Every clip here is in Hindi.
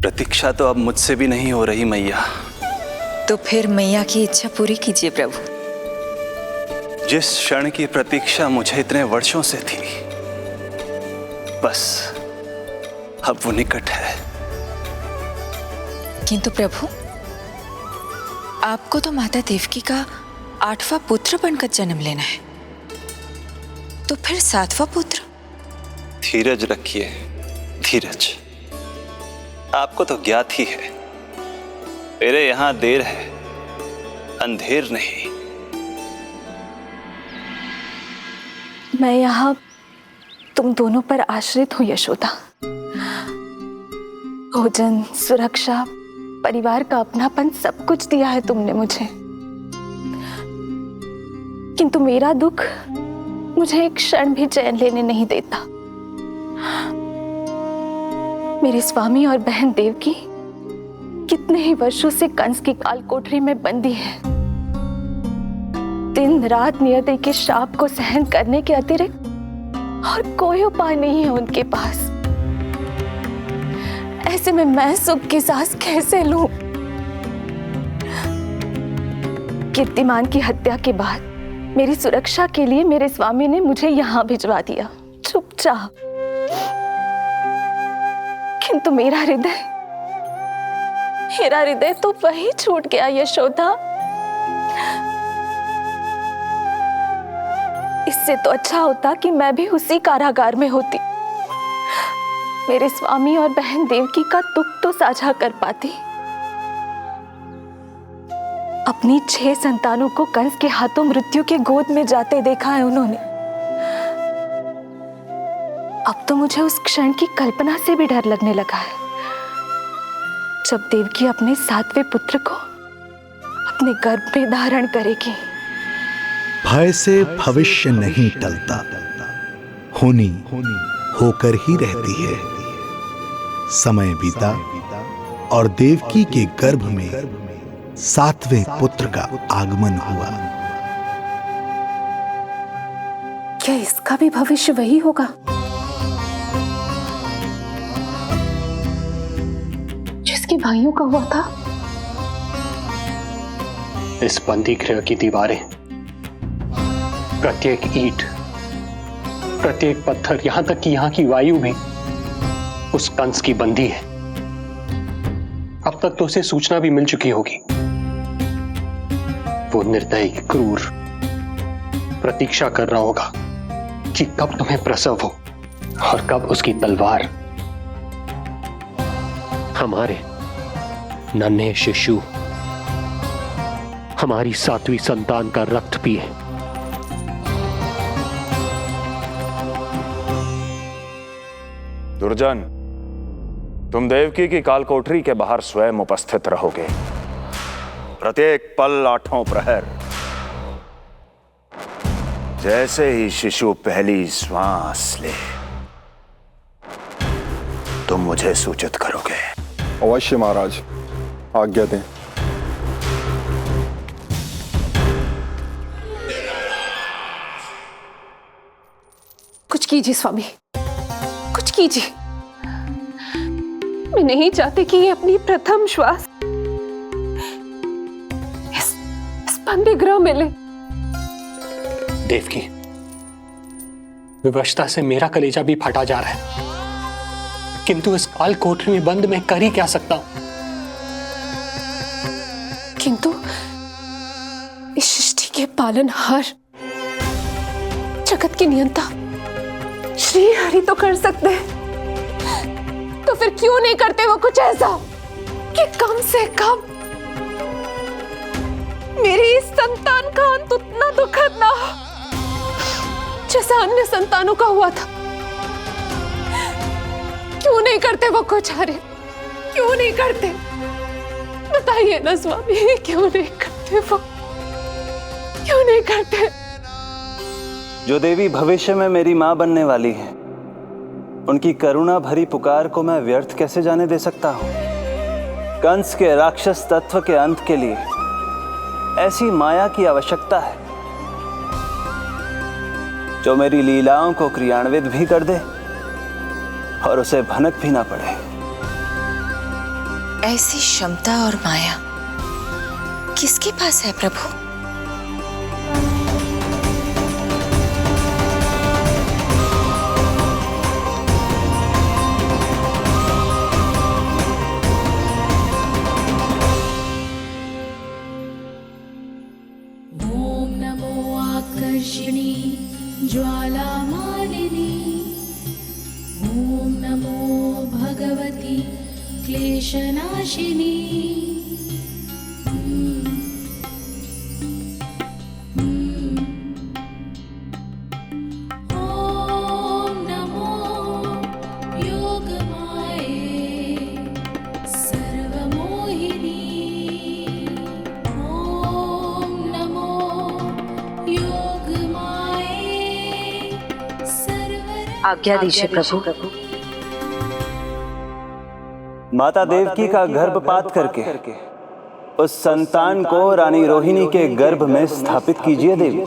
प्रतीक्षा तो अब मुझसे भी नहीं हो रही मैया। तो फिर मैया की इच्छा पूरी कीजिए प्रभु। जिस क्षण की प्रतीक्षा मुझे इतने वर्षों से थी, बस अब वो निकट है। किंतु प्रभु, आपको तो माता देवकी का 8वां पुत्र बनकर जन्म लेना है, तो फिर 7वां पुत्र? धीरज रखिए, धीरज। आपको तो ज्ञात ही है, मेरे यहां देर है, अंधेर नहीं। मैं यहाँ तुम दोनों पर आश्रित हूँ यशोदा। भोजन, सुरक्षा, परिवार का अपनापन सब कुछ दिया है तुमने मुझे, किंतु मेरा दुख मुझे एक क्षण भी चैन लेने नहीं देता। मेरे स्वामी और बहन देवकी कितने ही वर्षों से कंस की काल कोठरी में बंदी है। दिन रात नियति के शाप को सहन करने के अतिरिक्त और कोई उपाय नहीं है उनके पास। ऐसे में मैं सुख की सांस कैसे लूं? कीर्तिमान की हत्या के बाद मेरी सुरक्षा के लिए मेरे स्वामी ने मुझे यहाँ भिजवा दिया, चुपचाप। किंतु मेरा हृदय तो वही छूट गया यशोदा। इससे तो अच्छा होता कि मैं भी उसी कारागार में होती, मेरे स्वामी और बहन देवकी का दुख तो साझा कर पाती। अपनी 6 संतानों को कंस के हाथों मृत्यु के गोद में जाते देखा है उन्होंने। अब तो मुझे उस क्षण की कल्पना से भी डर लगने लगा है, जब देवकी अपने 7वें पुत्र को अपने गर्भ में धारण करेगी। भय से भविष्य नहीं टलता, होनी होकर ही रहती है। समय बीता और देवकी के गर्भ में 7वें पुत्र का आगमन हुआ। क्या इसका भी भविष्य वही होगा जिसके भाइयों का हुआ था? इस बंदी गृह की दीवारें, प्रत्येक ईंट, प्रत्येक पत्थर, यहां तक कि यहां की वायु भी उस कंस की बंदी है। अब तक तो उसे सूचना भी मिल चुकी होगी। वो निर्दयी, क्रूर प्रतीक्षा कर रहा होगा कि कब तुम्हें प्रसव हो और कब उसकी तलवार हमारे नन्हे शिशु, हमारी 7वीं संतान का रक्त पिए। दुर्जन, तुम देवकी की काल कोठरी के बाहर स्वयं उपस्थित रहोगे, प्रत्येक पल 8वां प्रहर। जैसे ही शिशु पहली श्वास ले, तुम मुझे सूचित करोगे। अवश्य महाराज, आज्ञा दें। कुछ कीजिए स्वामी, कुछ कीजिए। मैं नहीं चाहती कि ये अपनी प्रथम श्वास इस बंदी गृह में ले। देवकी, विवशता से मेरा कलेजा भी फटा जा रहा है, किंतु इस काल कोठरी में बंद मैं कर ही क्या सकता हूं? किंतु इस सृष्टि के पालनहार, जगत के नियंता श्री हरि तो कर सकते हैं, तो फिर क्यों नहीं करते वो कुछ ऐसा कि कम से कम मेरी इस संतान का अंत उतना दुखद ना हो जैसा अन्य संतानों का हुआ था। क्यों नहीं करते वो कुछ? अरे क्यों नहीं करते? बताइए ना स्वामी, क्यों नहीं करते वो? क्यों नहीं करते? जो देवी भविष्य में मेरी मां बनने वाली है, उनकी करुणा भरी पुकार को मैं व्यर्थ कैसे जाने दे सकता हूं? कंस के राक्षस तत्व के अंत के लिए ऐसी माया की आवश्यकता है जो मेरी लीलाओं को क्रियान्वित भी कर दे और उसे भनक भी ना पड़े। ऐसी क्षमता और माया किसके पास है प्रभु? ॐ नमो आकर्षिणी ज्वालामालिनी ॐ नमो भगवती क्लेशनाशिनी ॐ नमो योगमाये सर्वमोहिनी ॐ नमो योगमाये आज्ञा दीजिए प्रभु। माता देवकी का गर्भपात करके उस संतान को रानी रोहिणी के गर्भ में स्थापित कीजिए देवी।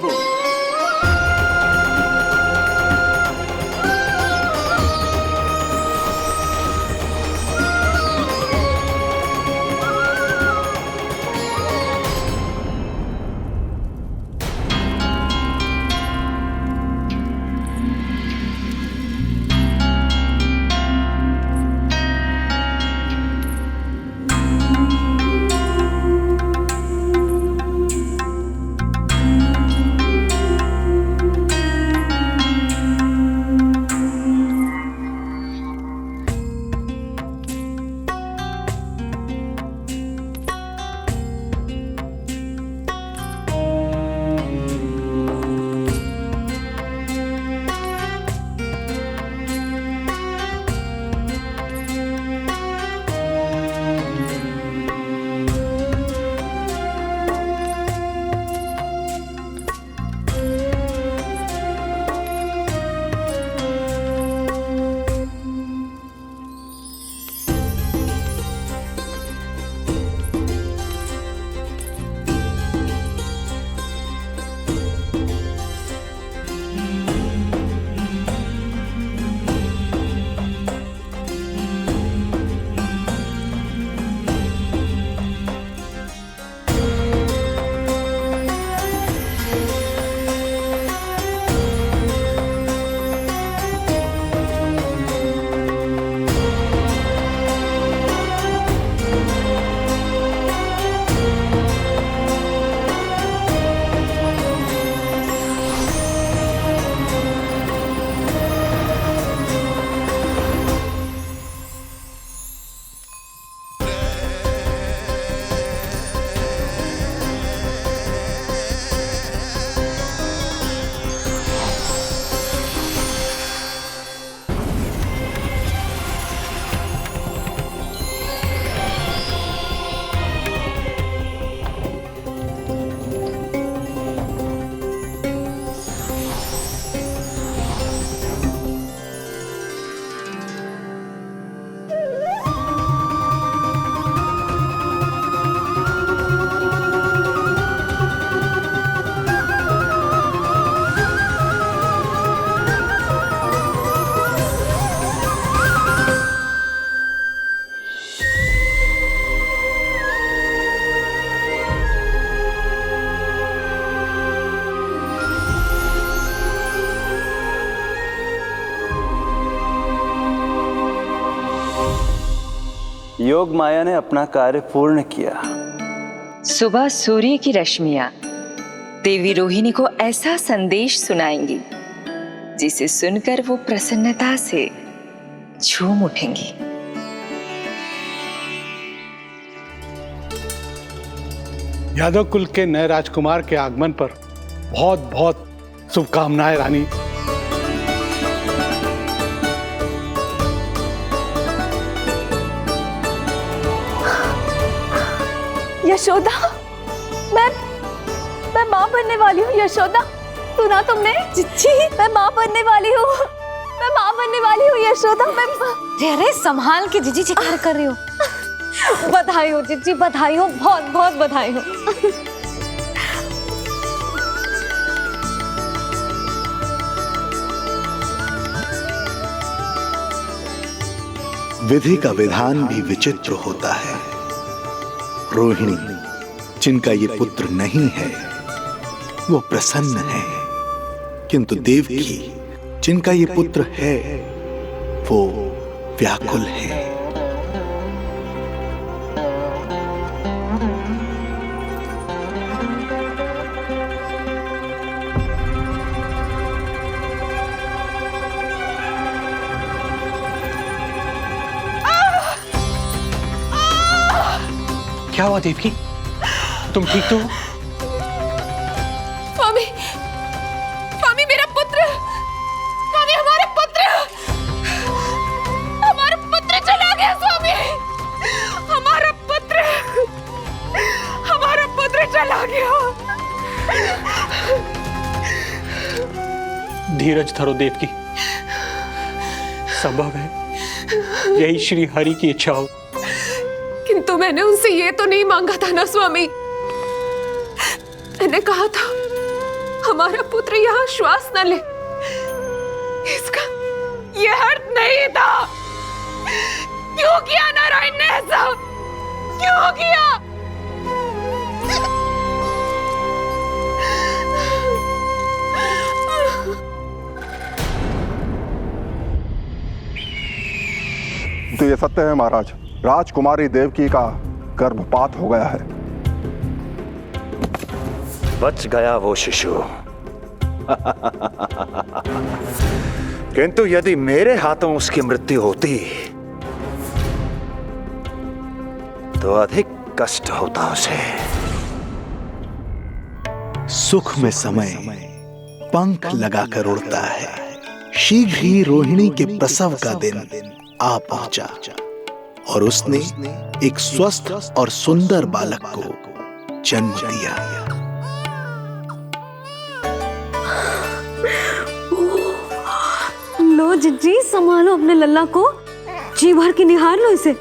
योग माया ने अपना कार्य पूर्ण किया। सुबह सूर्य की रश्मियां देवी रोहिणी को ऐसा संदेश सुनाएंगी जिसे सुनकर वो प्रसन्नता से झूम उठेंगी। यादव कुल के नए राजकुमार के आगमन पर बहुत बहुत शुभकामनाएं रानी। यशोदा, मैं माँ बनने वाली हूँ। यशोदा, सुना तुमने? चिच्ची, मैं माँ बनने वाली हूँ। मैं माँ बनने वाली हूँ यशोदा। अरे संभाल के जीजी चिकार कर रही हो। बधाई हो चिच्ची, बधाई हो, बहुत बहुत बधाई हो। विधि का विधान भी विचित्र होता है। रोहिणी, जिनका ये पुत्र नहीं है, वो प्रसन्न है, किंतु देवकी, जिनका ये पुत्र है, वो व्याकुल है। क्या हुआ देवकी? तुम ठीक तो हो? स्वामी, स्वामी मेरा पुत्र, स्वामी हमारा पुत्र चला गया। स्वामी, हमारा पुत्र चला गया। धीरज धरो देवकी, संभव है यही श्री हरि की इच्छा हो। किंतु मैंने उनसे ये तो नहीं मांगा था ना स्वामी। मैंने कहा था हमारा पुत्र यहाँ श्वास न ले, इसका ये अर्थ नहीं था। क्यों किया नारायण ने ऐसा? क्यों किया? तो ये सत्य है महाराज, राजकुमारी देवकी का गर्भपात हो गया है। बच गया वो शिशु। किंतु यदि मेरे हाथों उसकी मृत्यु होती तो अधिक कष्ट होता उसे। सुख में समय पंख लगाकर उड़ता है। शीघ्र ही रोहिणी के प्रसव का दिन आ पहुंचा और उसने एक स्वस्थ और सुंदर बालक को जन्म दिया। लो जिज्जी, संभालो अपने लल्ला को, जी भर के निहार लो इसे।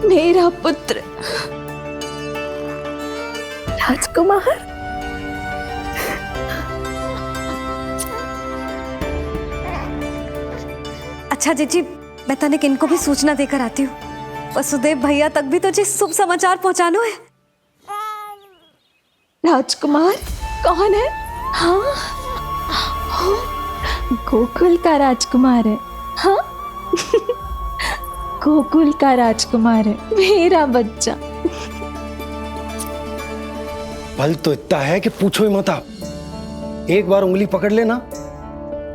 मेरा पुत्र राजकुमार। अच्छा जीजी, मैं तनिक इनको भी सूचना देकर आती हूँ। वसुदेव भैया तक भी तुझे शुभ समाचार पहुंचाना है। राजकुमार कौन है? हाँ, गोकुल का राजकुमार है। हाँ, गोकुल का राजकुमार है, मेरा बच्चा। बल तो इतना है कि पूछो ही मत आप। एक बार उंगली पकड़ लेना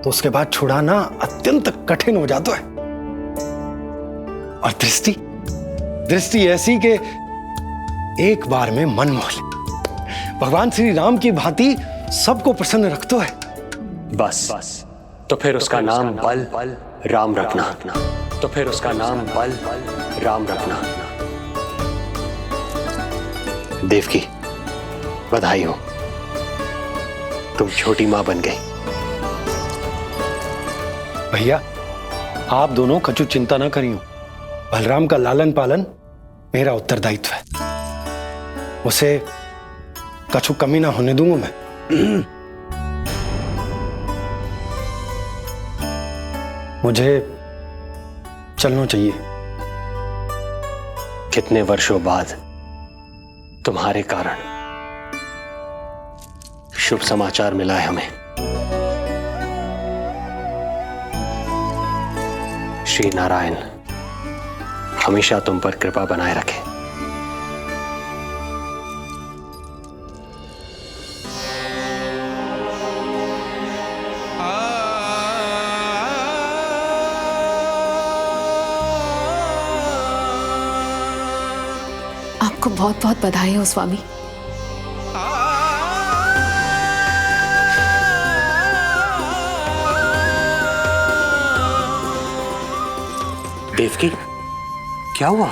तो उसके बाद छुड़ाना अत्यंत कठिन हो जाता है। और दृष्टि ऐसी कि एक बार में मन मोह ले। भगवान श्री राम की भांति सबको प्रसन्न रखतो है। बस तो फिर उसका नाम बल राम रखना। तो फिर उसका नाम बल राम रखना। देवकी, बधाई हो, तुम छोटी मां बन गई। भैया, आप दोनों कछु चिंता ना करियो। बलराम का लालन पालन मेरा उत्तरदायित्व है। उसे कछु कमी ना होने दूंगा मैं। मुझे चलना चाहिए। कितने वर्षों बाद तुम्हारे कारण शुभ समाचार मिला है हमें। श्री नारायण हमेशा तुम पर कृपा बनाए रखे। आपको बहुत बहुत बधाई हो स्वामी। देवकी, क्या हुआ?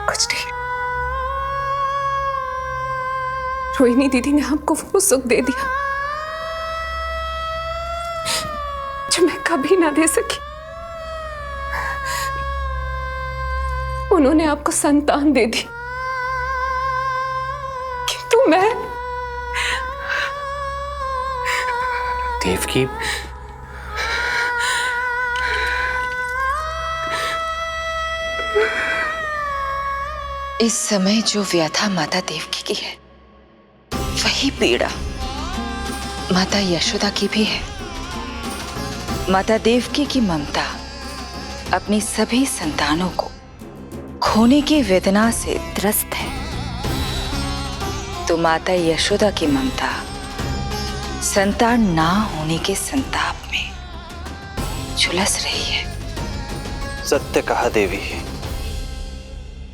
कुछ नहीं, रोहिणी दीदी ने हमको वो सुख दे दिया ना दे सकी। उन्होंने आपको संतान दे दी, किंतु मैं देवकी, इस समय जो व्यथा माता देवकी की है, वही पीड़ा माता यशोदा की भी है। माता देवकी की ममता अपनी सभी संतानों को खोने की वेदना से त्रस्त है, तो माता यशोदा की ममता संतान ना होने के संताप में झुलस रही है। सत्य कहा देवी,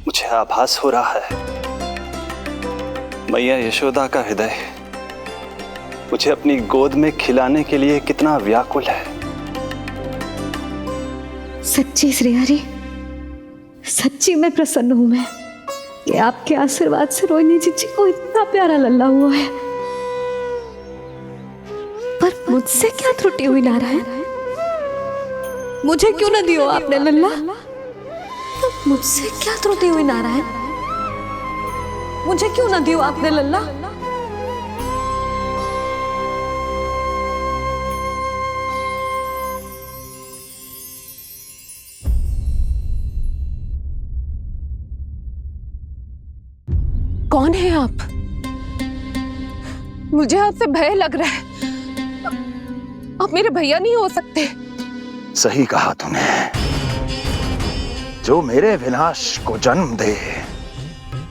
मुझे आभास हो रहा है मैया यशोदा का हृदय मुझे अपनी गोद में खिलाने के लिए कितना व्याकुल है। सच्ची श्रेयारी, सच्ची मैं प्रसन्न हूं मैं कि आपके आशीर्वाद से रोहिणी जीजी को इतना प्यारा लल्ला हुआ है। पर मुझसे क्या त्रुटि हुई नारायण? मुझे क्यों न दियो आपने लल्ला? मुझसे क्या त्रुटि हुई नारायण? मुझे क्यों न दियो आपने लल्ला? कौन है आप? मुझे आपसे भय लग रहा है। आप मेरे भैया नहीं हो सकते। सही कहा तूने। जो मेरे विनाश को जन्म दे,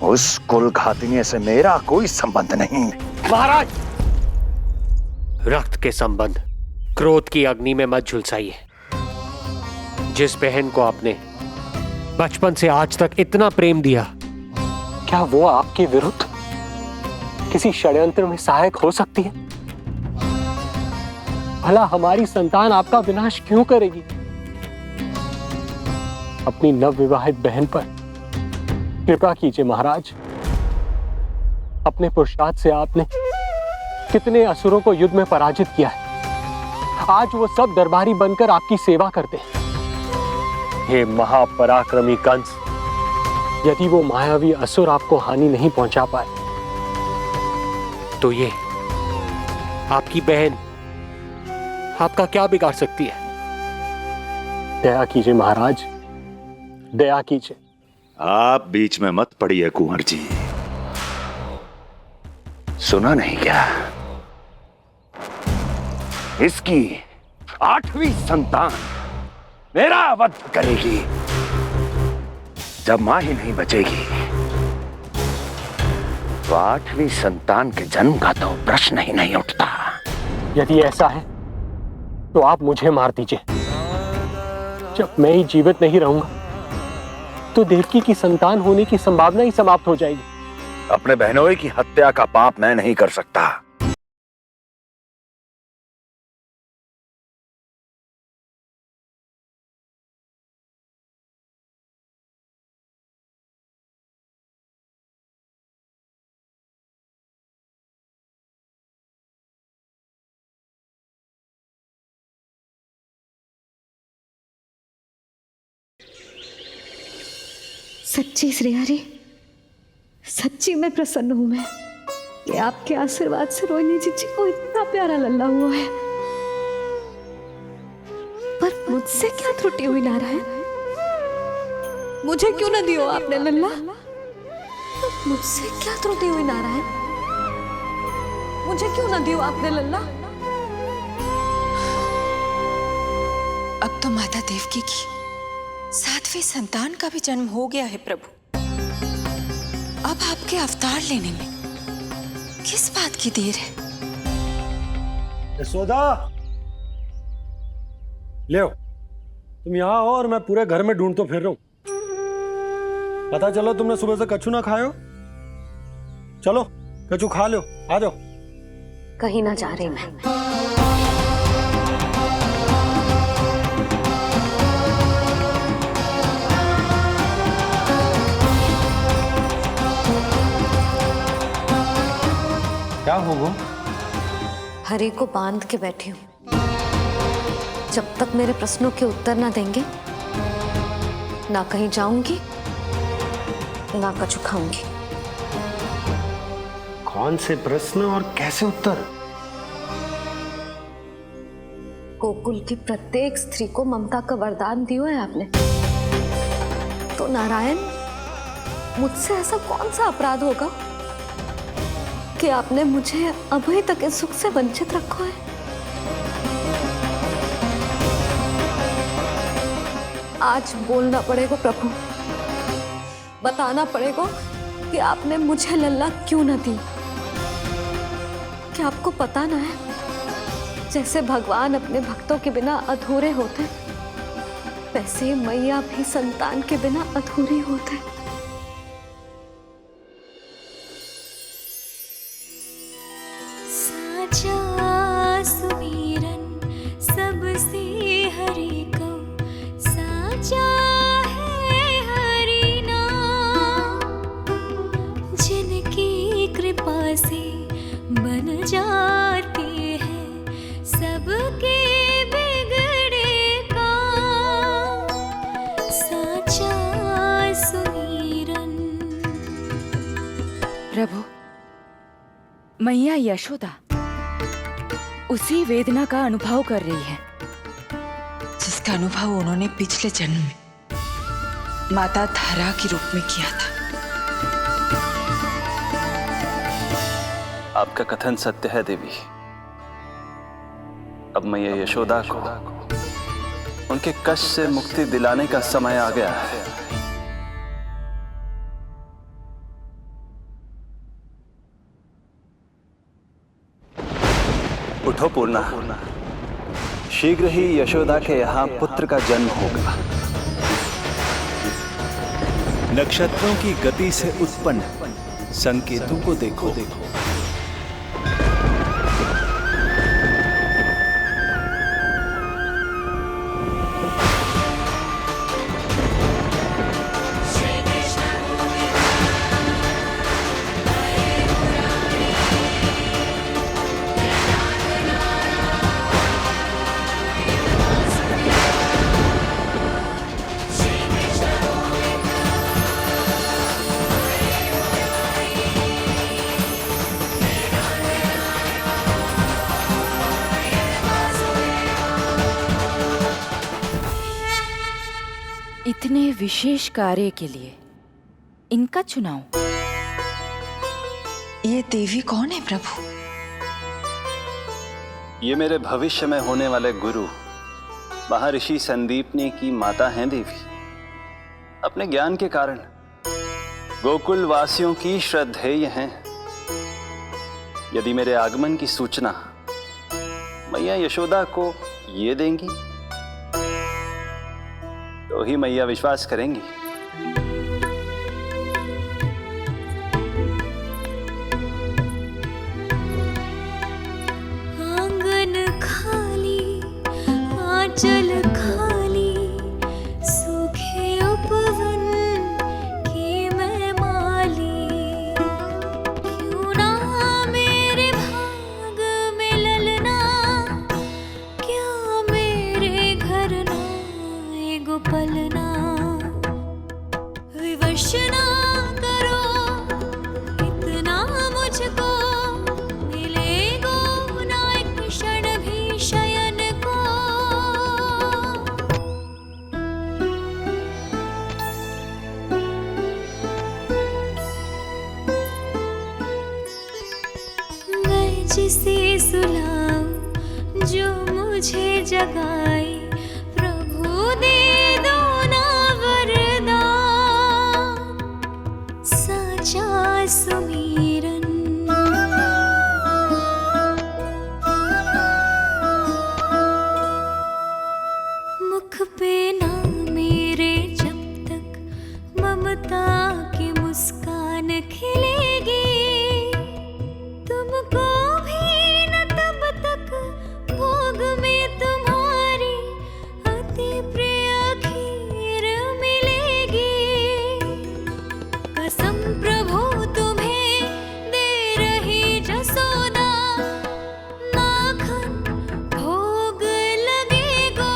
उस कुल घातिनी से मेरा कोई संबंध नहीं। महाराज, रक्त के संबंध क्रोध की अग्नि में मत झुलसाइए। जिस बहन को आपने बचपन से आज तक इतना प्रेम दिया, क्या वो आपके विरुद्ध किसी षड्यंत्र में सहायक हो सकती है? भला हमारी संतान आपका विनाश क्यों करेगी? अपनी नवविवाहित बहन पर कृपा कीजिए महाराज। अपने पुरुषार्थ से आपने कितने असुरों को युद्ध में पराजित किया है। आज वो सब दरबारी बनकर आपकी सेवा करते हैं। हे महापराक्रमी कंस, यदि वो मायावी असुर आपको हानि नहीं पहुंचा पाए, तो ये आपकी बहन आपका क्या बिगाड़ सकती है? दया कीजिए महाराज, दया कीजिए। आप बीच में मत पड़िए कुंवर जी। सुना नहीं क्या? इसकी 8वीं संतान मेरा वध करेगी। जब मां ही नहीं बचेगी, तो 8वीं संतान के जन्म का तो प्रश्न ही नहीं उठता। यदि ऐसा है तो आप मुझे मार दीजिए। जब मैं ही जीवित नहीं रहूंगा, तो देवकी की संतान होने की संभावना ही समाप्त हो जाएगी। अपने बहनोई की हत्या का पाप मैं नहीं कर सकता। सच्ची श्रेयारी, सच्ची मैं प्रसन्न हूं मैं कि आपके आशीर्वाद से रोहिणी जीजी को इतना प्यारा लल्ला हुआ है। पर मुझसे क्या त्रुटि हुई नारायण? मुझे क्यों न दियो आपने लल्ला? मुझसे क्या त्रुटि हुई नारायण? मुझे क्यों न दियो आपने लल्ला? अब तो माता देवकी की 7वीं संतान का भी जन्म हो गया है प्रभु। अब आपके अवतार लेने में किस बात की देर है? यशोदा, ले तुम यहाँ आओ और मैं पूरे घर में ढूंढतो फिर रहा हूं। पता चलो तुमने सुबह से कछु ना खायो। चलो कछु खा लो, आ जाओ। कहीं ना जा रही मैं। क्या हो वो? हरि को बांध के बैठी हूँ। जब तक मेरे प्रश्नों के उत्तर ना देंगे ना कहीं जाऊंगी ना कछु खाऊंगी। कौन से प्रश्न और कैसे उत्तर? गोकुल की प्रत्येक स्त्री को ममता का वरदान दिया है आपने, तो नारायण मुझसे ऐसा कौन सा अपराध होगा कि आपने मुझे अभी तक इस सुख से वंचित रखा है। आज बोलना पड़ेगा प्रभु, बताना पड़ेगा कि आपने मुझे लल्ला क्यों न दी। क्या आपको पता ना है, जैसे भगवान अपने भक्तों के बिना अधूरे होते, वैसे मैया भी संतान के बिना अधूरी होते। साचा सुमिरन सबसे हरि को, साचा है हरि नाम, जिनकी कृपा से बन जाते हैं सबके बिगड़े काम। साचा सुमिरन। प्रभु, मैया यशोदा उसी वेदना का अनुभव कर रही है जिसका अनुभव उन्होंने पिछले जन्म में माता धारा के रूप में किया था। आपका कथन सत्य है देवी। अब मैया यशोदा को उनके कष्ट से मुक्ति दिलाने का समय आ गया है। उठो पूर्णा, शीघ्र ही यशोदा के यहां पुत्र का जन्म होगा। नक्षत्रों की गति से उत्पन्न संकेतों को देखो। इतने विशेष कार्य के लिए इनका चुनाव। ये देवी कौन है प्रभु? ये मेरे भविष्य में होने वाले गुरु महर्षि संदीपनी की माता हैं देवी। अपने ज्ञान के कारण गोकुल वासियों की श्रद्धेय हैं। यदि मेरे आगमन की सूचना मैया यशोदा को ये देंगी तो ही मैया विश्वास करेंगी। आंगन खाली, आंचल खाली, सूखे उपवन की मैं माली। क्यों ना मेरे भाग में ललना, क्या मेरे घर ना एगो पलना। विवश ना करो इतना मुझको, मिलेगो ना एक क्षण भी शयन को। मैं जिसे सुलाऊं जो मुझे जगाए, प्रभु दे दो ना वरदान। साचा सुमिरन। मुख पे ना मेरे जब तक ममता की मुस्कान खिलेगी, तुमको भी न तब तक भोग में तुम्हारी अति प्रिय खीर मिलेगी। कसम प्रभु तुम्हें दे रही जसोदा, माखन भोग लगेगा।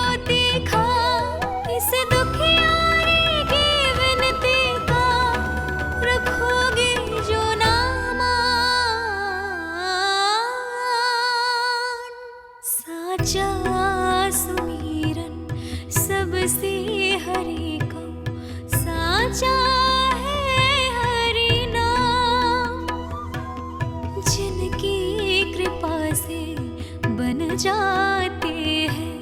से हरि को साचा है हरि नाम। जिनकी कृपा से बन जाते हैं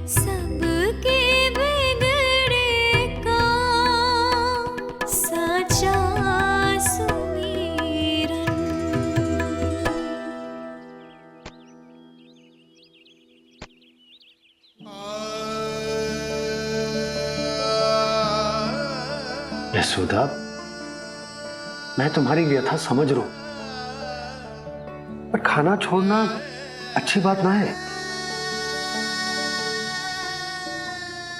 सबके बिगड़े काम। साचा सुमिरन। यशोदा, मैं तुम्हारी व्यथा समझ रहा हूं, पर खाना छोड़ना अच्छी बात ना है।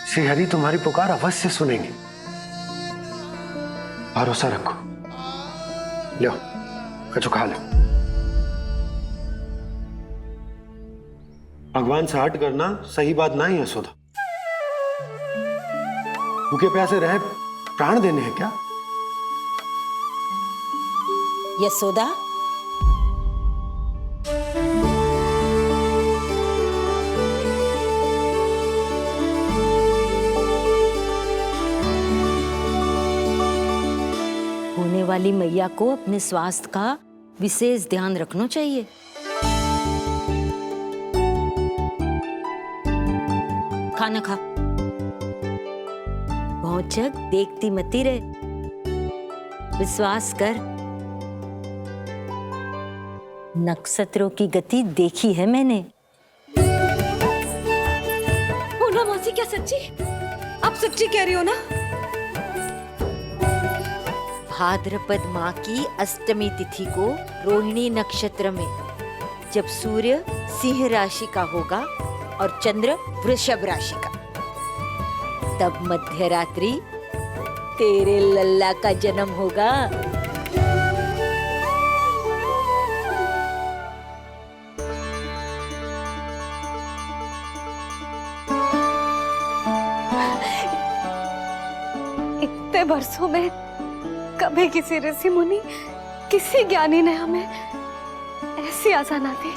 श्री हरि तुम्हारी पुकार अवश्य सुनेंगे, भरोसा रखो। लो, कचो खा लो। भगवान से हट करना सही बात ना है यशोदा। भूखे प्यासे रहे प्राण देने हैं क्या? यशोदा, होने वाली मैया को अपने स्वास्थ्य का विशेष ध्यान रखना चाहिए। खाना खा, भौचक देखती मती रहे, विश्वास कर। नक्षत्रों की गति देखी है मैंने। पूना मौसी, क्या सच्ची? आप सच्ची कह रही हो ना? भाद्रपद माह की अष्टमी तिथि को रोहिणी नक्षत्र में, जब सूर्य सिंह राशि का होगा और चंद्र वृषभ राशि का, तब मध्य रात्रि तेरे लल्ला का जन्म होगा। इतने वर्षों में कभी किसी ऋषि मुनि, किसी ज्ञानी ने हमें ऐसी आशा ना दी।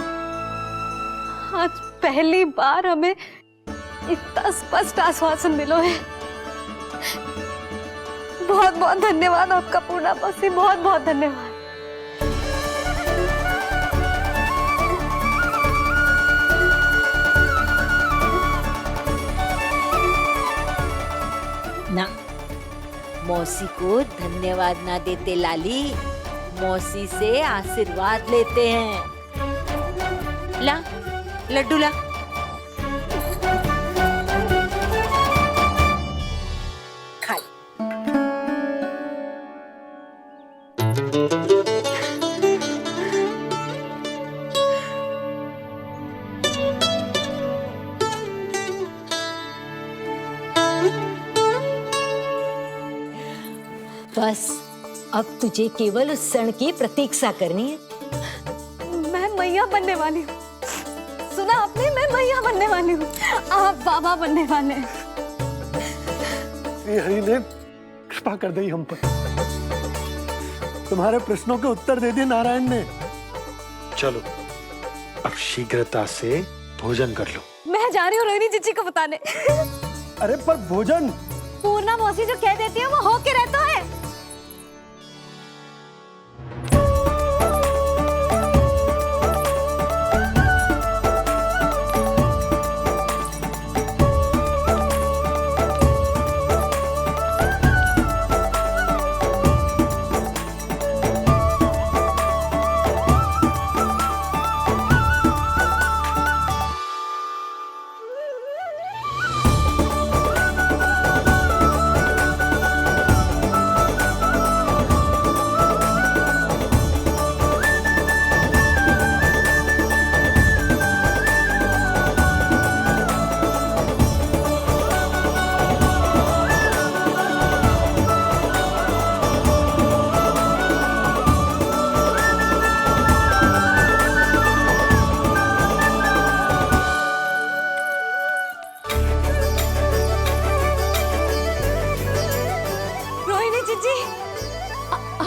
आज पहली बार हमें इतना स्पष्ट आश्वासन मिलो है। बहुत बहुत धन्यवाद आपका पूर्णा मौसी, बहुत बहुत धन्यवाद। ना, मौसी को धन्यवाद ना देते लाली, मौसी से आशीर्वाद लेते हैं। ला, लड्डू ला। खा ले। बस अब तुझे केवल उस क्षण की प्रतीक्षा करनी है। मैं मैया बनने वाली हूँ। सुना आपने? मैं मैया बनने वाली हूँ, आप बाबा बनने वाले हैं। श्री हरि ने कृपा कर दी हम पर। तुम्हारे प्रश्नों के उत्तर दे दिए नारायण ने। चलो, अब शीघ्रता से भोजन कर लो। मैं जा रही हूँ रोहिणी जीजी को बताने। अरे पर भोजन? पूर्णा मौसी जो कह देती है वो हो के रहता है।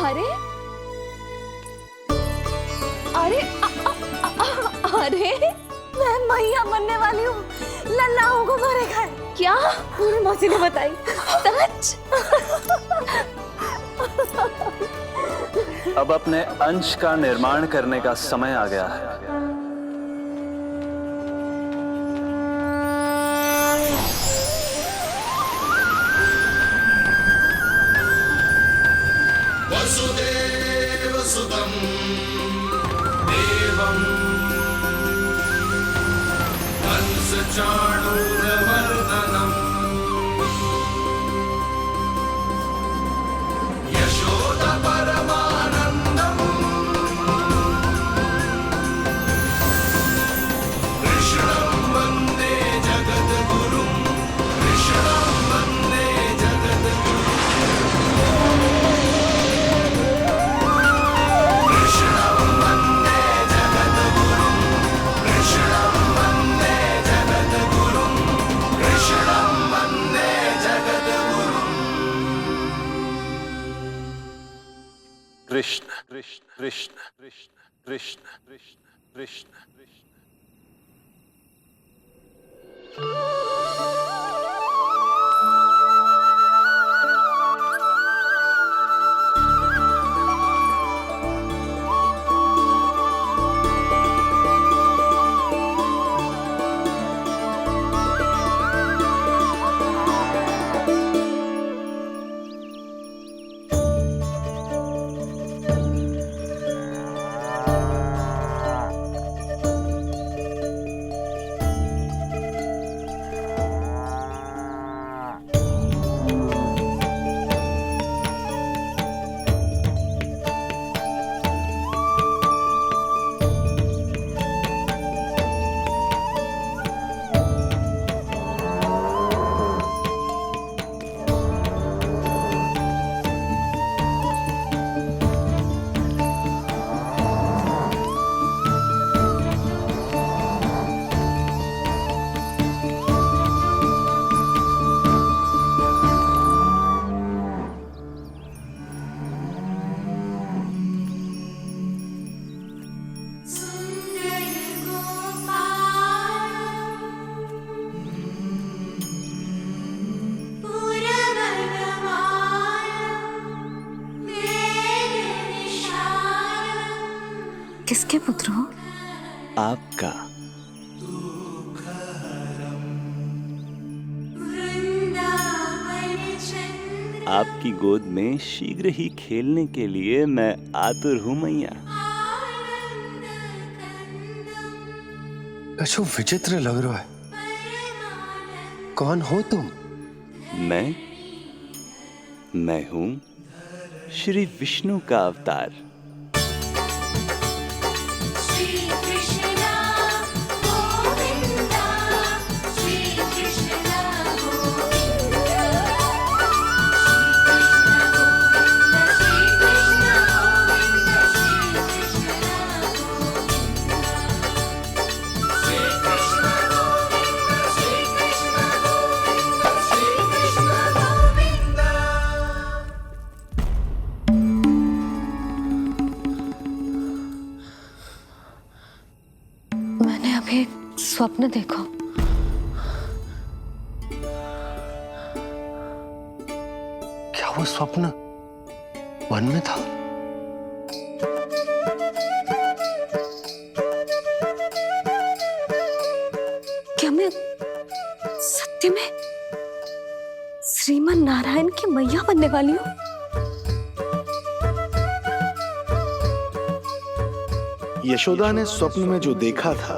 अरे अरे अरे मैं मैया बनने वाली हूँ। लल्लाओं को मारे खाए। क्या? पूरी मौसी ने बताई? सच? अब अपने अंश का निर्माण करने का समय आ गया है। वसुदेव सुतं देवं कंसचाणूरमर्दनम् यशोदा परमानन्दम् कृष्णं वन्दे जगद्गुरुं कृष्णं वन्दे जगद्गुरुं कृष्णं वन्दे जगद्गुरुं कृष्णं वन्दे जगद्गुरुं कृष्णं वन्दे जगद्गुरुं कृष्ण कृष्ण कृष्ण कृष्ण कृष्ण कृष्ण कृष्ण कृष्ण। किसके पुत्र हो? आपका। आपकी गोद में शीघ्र ही खेलने के लिए मैं आतुर हूं मैया। कछु विचित्र लग रहा है। कौन हो तुम? मैं हूं श्री विष्णु का अवतार। मैंने अभी एक स्वप्न देखा। क्या वो स्वप्न वन में था? क्या मैं सत्य में श्रीमन नारायण की मैया बनने वाली हूँ? यशोदा ने स्वप्न में जो देखा था,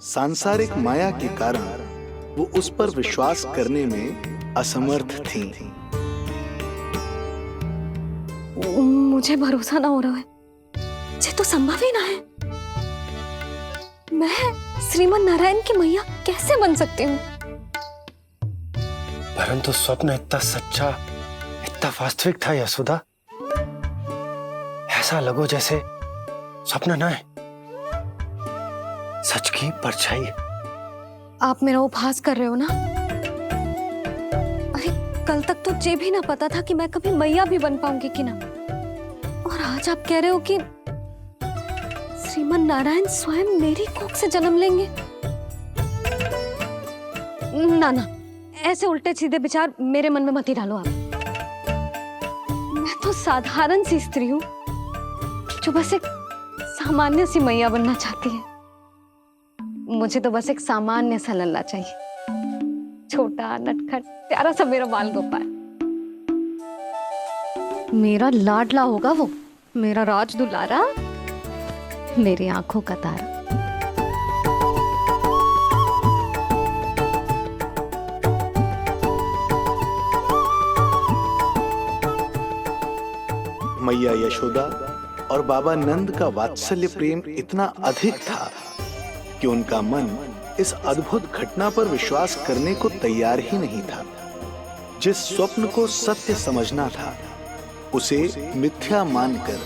सांसारिक माया के कारण वो उस पर विश्वास करने में असमर्थ थी। मुझे भरोसा ना हो रहा है। ये तो संभव ही ना है। मैं श्रीमन नारायण की मैया कैसे बन सकती हूँ? परंतु स्वप्न इतना सच्चा, इतना वास्तविक था यशोदा। ऐसा लगो जैसे स्वप्न ना है, सच की परछाई। आप मेरा उपहास कर रहे हो ना? अरे कल तक तो ये भी ना पता था कि मैं कभी मैया भी बन पाऊंगी कि ना। और आज आप कह रहे हो कि श्रीमन नारायण स्वयं मेरी कोख से जन्म लेंगे। ना ना, ऐसे उल्टे सीधे विचार मेरे मन में मत ही डालो आप। मैं तो साधारण सी स्त्री हूँ जो बस एक सामान्य सी मैया बनना चाहती है। मुझे तो बस एक सामान्य सा लल्ला चाहिए, छोटा नटखट प्यारा सा मेरा बाल गोपाल। मेरा लाडला होगा वो, मेरा राज दुलारा, मेरी आंखों का तारा। मैया यशोदा और बाबा नंद का वात्सल्य प्रेम इतना अधिक था कि उनका मन इस अद्भुत घटना पर विश्वास करने को तैयार ही नहीं था। जिस स्वप्न को सत्य समझना था उसे मिथ्या मानकर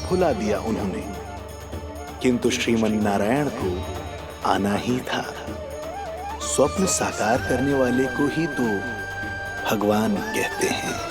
भुला दिया उन्होंने, किंतु श्रीमन नारायण को आना ही था। स्वप्न साकार करने वाले को ही तो भगवान कहते हैं।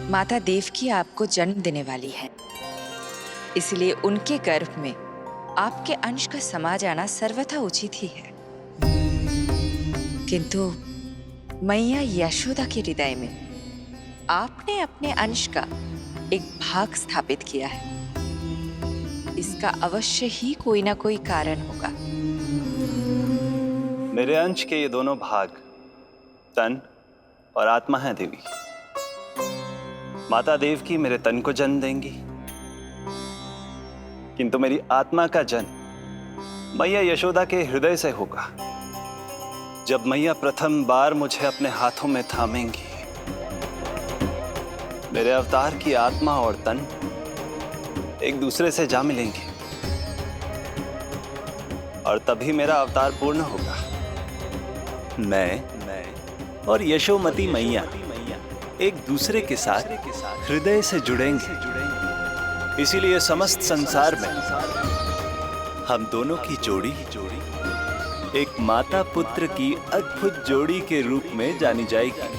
माता देवकी आपको जन्म देने वाली है, इसलिए उनके गर्भ में आपके अंश का समा जाना सर्वथा उचित ही है। किंतु मैया यशोदा के हृदय में आपने अपने अंश का एक भाग स्थापित किया है। इसका अवश्य ही कोई ना कोई कारण होगा। मेरे अंश के ये दोनों भाग तन और आत्मा हैं देवी। माता देवकी मेरे तन को जन्म देंगी, किंतु मेरी आत्मा का जन्म मैया यशोदा के हृदय से होगा। जब मैया प्रथम बार मुझे अपने हाथों में थामेंगी, मेरे अवतार की आत्मा और तन एक दूसरे से जा मिलेंगे और तभी मेरा अवतार पूर्ण होगा। मैं और यशोमती मैया एक दूसरे के साथ हृदय से जुड़ेंगे। इसीलिए समस्त संसार में हम दोनों की जोड़ी एक माता पुत्र की अद्भुत जोड़ी के रूप में जानी जाएगी।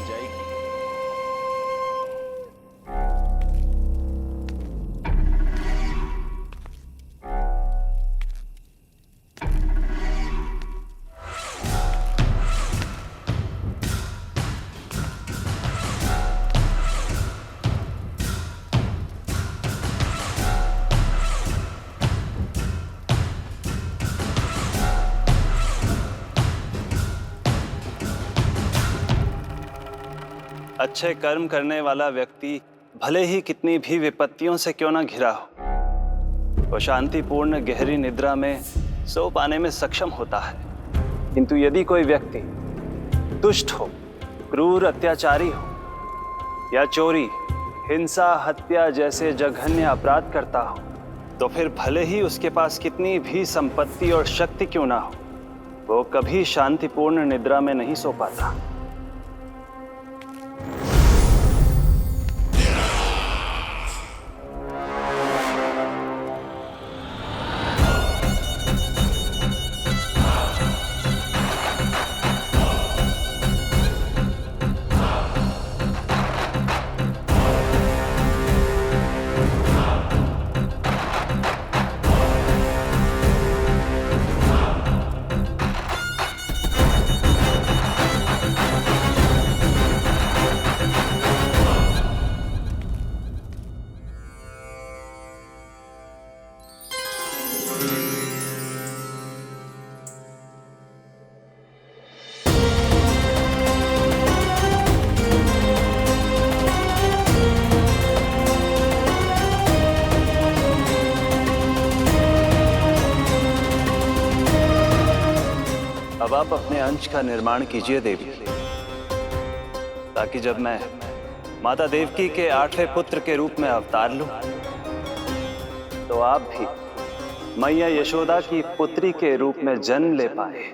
अच्छे कर्म करने वाला व्यक्ति भले ही कितनी भी विपत्तियों से क्यों ना घिरा हो, वो शांतिपूर्ण गहरी निद्रा में सो पाने में सक्षम होता है। किंतु यदि कोई व्यक्ति दुष्ट हो, क्रूर अत्याचारी हो या चोरी, हिंसा, हत्या जैसे जघन्य अपराध करता हो, तो फिर भले ही उसके पास कितनी भी संपत्ति और शक्ति क्यों ना हो, वो कभी शांतिपूर्ण निद्रा में नहीं सो पाता। अब आप अपने अंश का निर्माण कीजिए देवी, ताकि जब मैं माता देवकी के 8वें पुत्र के रूप में अवतार लूं, तो आप भी मैया यशोदा की पुत्री के रूप में जन्म ले पाए।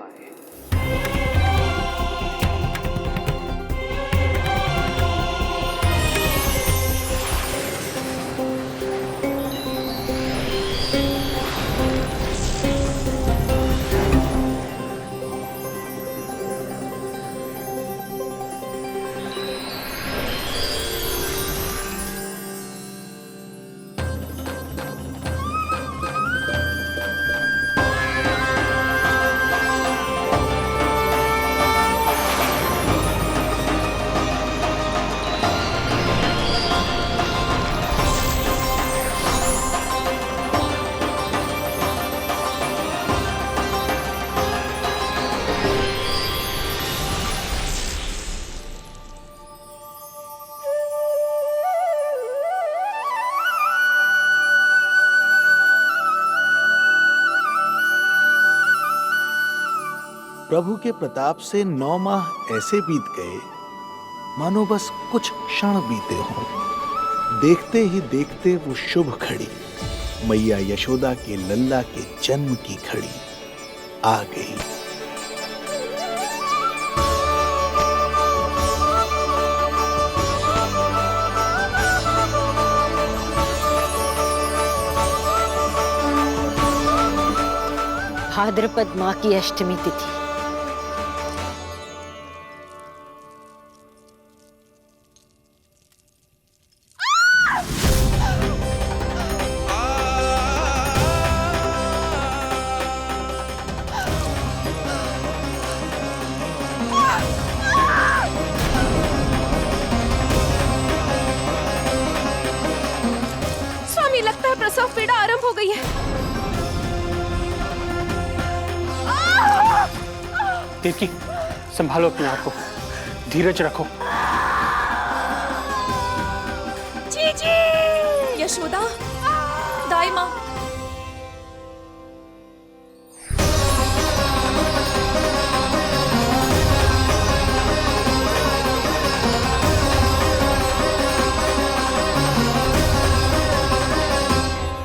प्रभु के प्रताप से 9 माह ऐसे बीत गए मानो बस कुछ क्षण बीते हों। देखते ही देखते वो शुभ घड़ी, मैया यशोदा के लल्ला के जन्म की घड़ी आ गई। भाद्रपद माह की अष्टमी तिथि। स्वामी, लगता है प्रसव पीड़ा आरंभ हो गई है। देवकी, संभालो अपने आप को, धीरज रखो। जीजी, यशोदा, दाई माँ।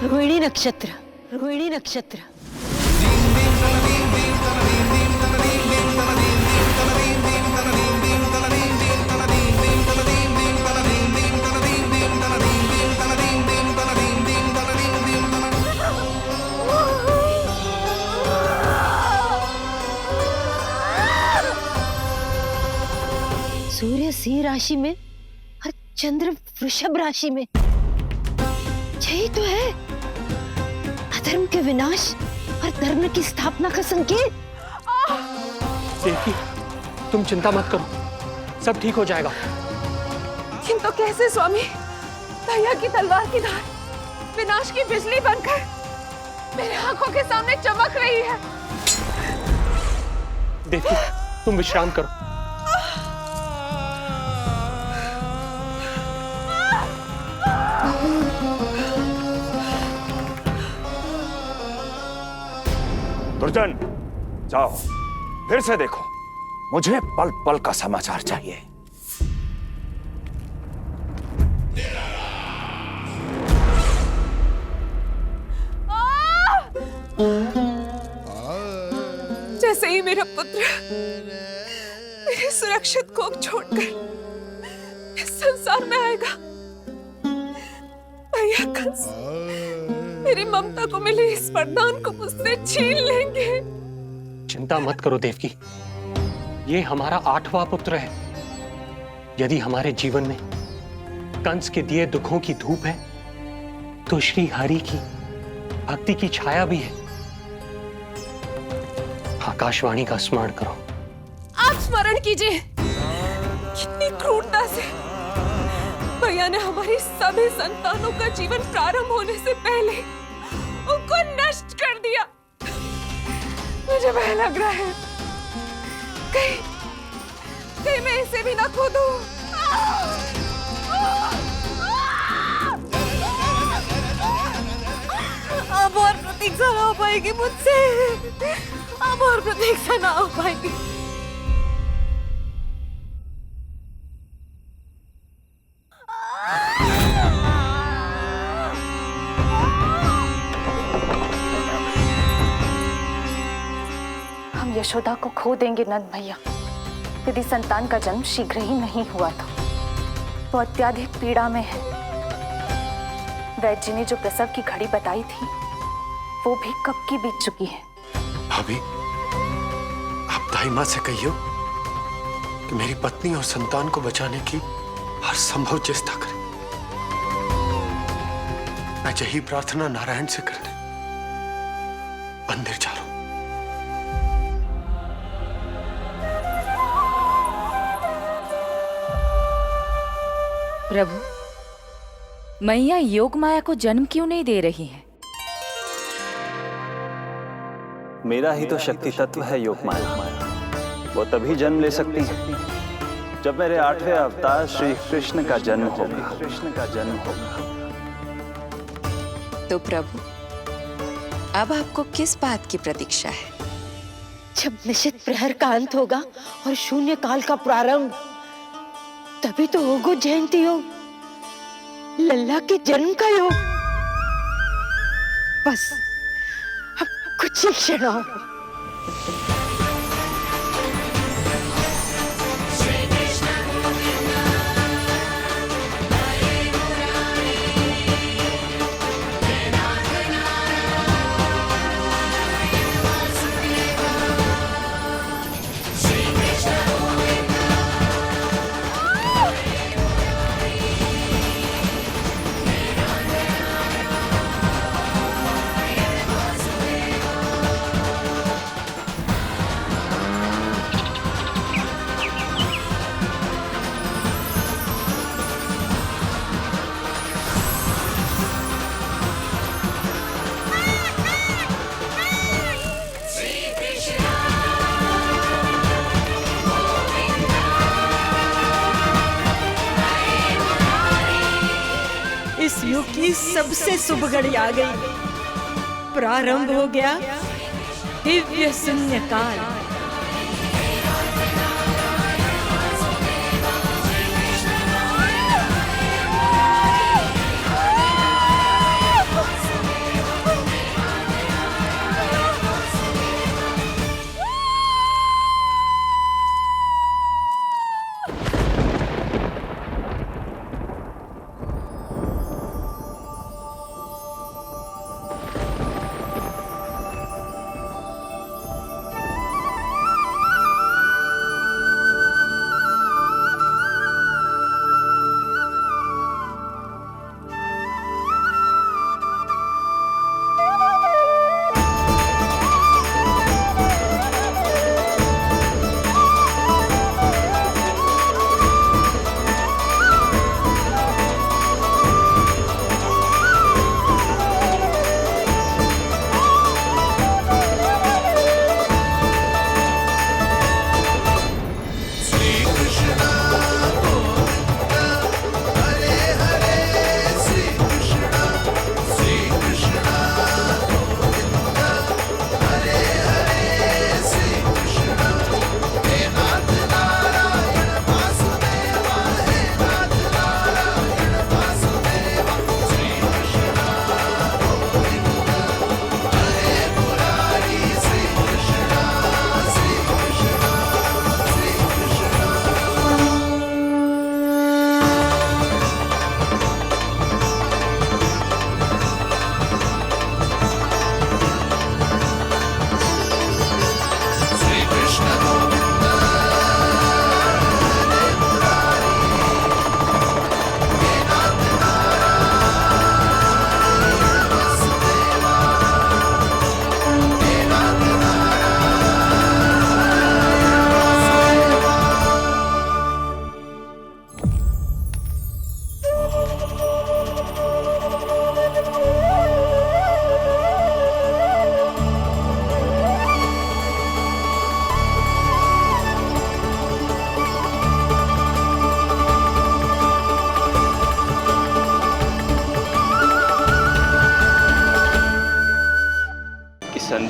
रोहिणी नक्षत्र, रोहिणी नक्षत्र। सूर्य सिंह राशि में और चंद्र वृषभ राशि में। यही तो है अधर्म के विनाश और धर्म की स्थापना का संकेत। देवकी, तुम चिंता मत करो, सब ठीक हो जाएगा। किंतु कैसे स्वामी? भैया की तलवार की धार विनाश की बिजली बनकर मेरे आंखों के सामने चमक रही है। देवकी, तुम विश्राम करो। दुर्जन, जाओ फिर से देखो, मुझे पल पल का समाचार चाहिए। जैसे ही मेरा पुत्र मेरे सुरक्षित कोख छोड़कर इस संसार में आएगा, भैया कंस मेरी ममता को मिले इस वरदान को मुझसे छीन लेंगे। चिंता मत करो देवकी, ये हमारा 8वां पुत्र है। यदि हमारे जीवन में कंस के दिए दुखों की धूप है, तो श्री हरि की भक्ति की छाया भी है। आकाशवाणी का स्मरण करो। आप स्मरण कीजिए, कितनी क्रूरता से भैया ने हमारी सभी संतानों का जीवन प्रारंभ होने से पहले उनको नष्ट कर दिया। मुझे भय लग रहा है, कहीं मैं इसे भी ना खो दूं। अब और प्रतीक्षा हो पाएगी मुझसे। अब और प्रतीक्षा ना हो पाएगी। हम यशोदा को खो देंगे नंद भैया। यदि संतान का जन्म शीघ्र ही नहीं हुआ तो वो अत्यधिक पीड़ा में है। वैद्य जी ने जो प्रसव की घड़ी बताई थी वो भी कब की बीत चुकी है। भाभी, आप दाई माँ से कहियो कि मेरी पत्नी और संतान को बचाने की हर संभव चेष्टा करें। मैं यही प्रार्थना नारायण से करने मंदिर जा रहा हूं। प्रभु, मैया योग माया को जन्म क्यों नहीं दे रही है? मेरा ही तो शक्ति तत्व है योग माया। वो तभी जन्म ले सकती है जब मेरे 8वें अवतार श्री कृष्ण का जन्म होगा। तो प्रभु, अब आपको किस बात की प्रतीक्षा है? जब निश्चित प्रहर का अंत होगा और शून्य काल का प्रारंभ, तभी तो होगो जयंती योग, लल्ला के जन्म का योग। बस अब कुछ ही क्षण और। इस युग की सबसे शुभ घड़ी आ गई। प्रारंभ हो गया दिव्य शून्य काल।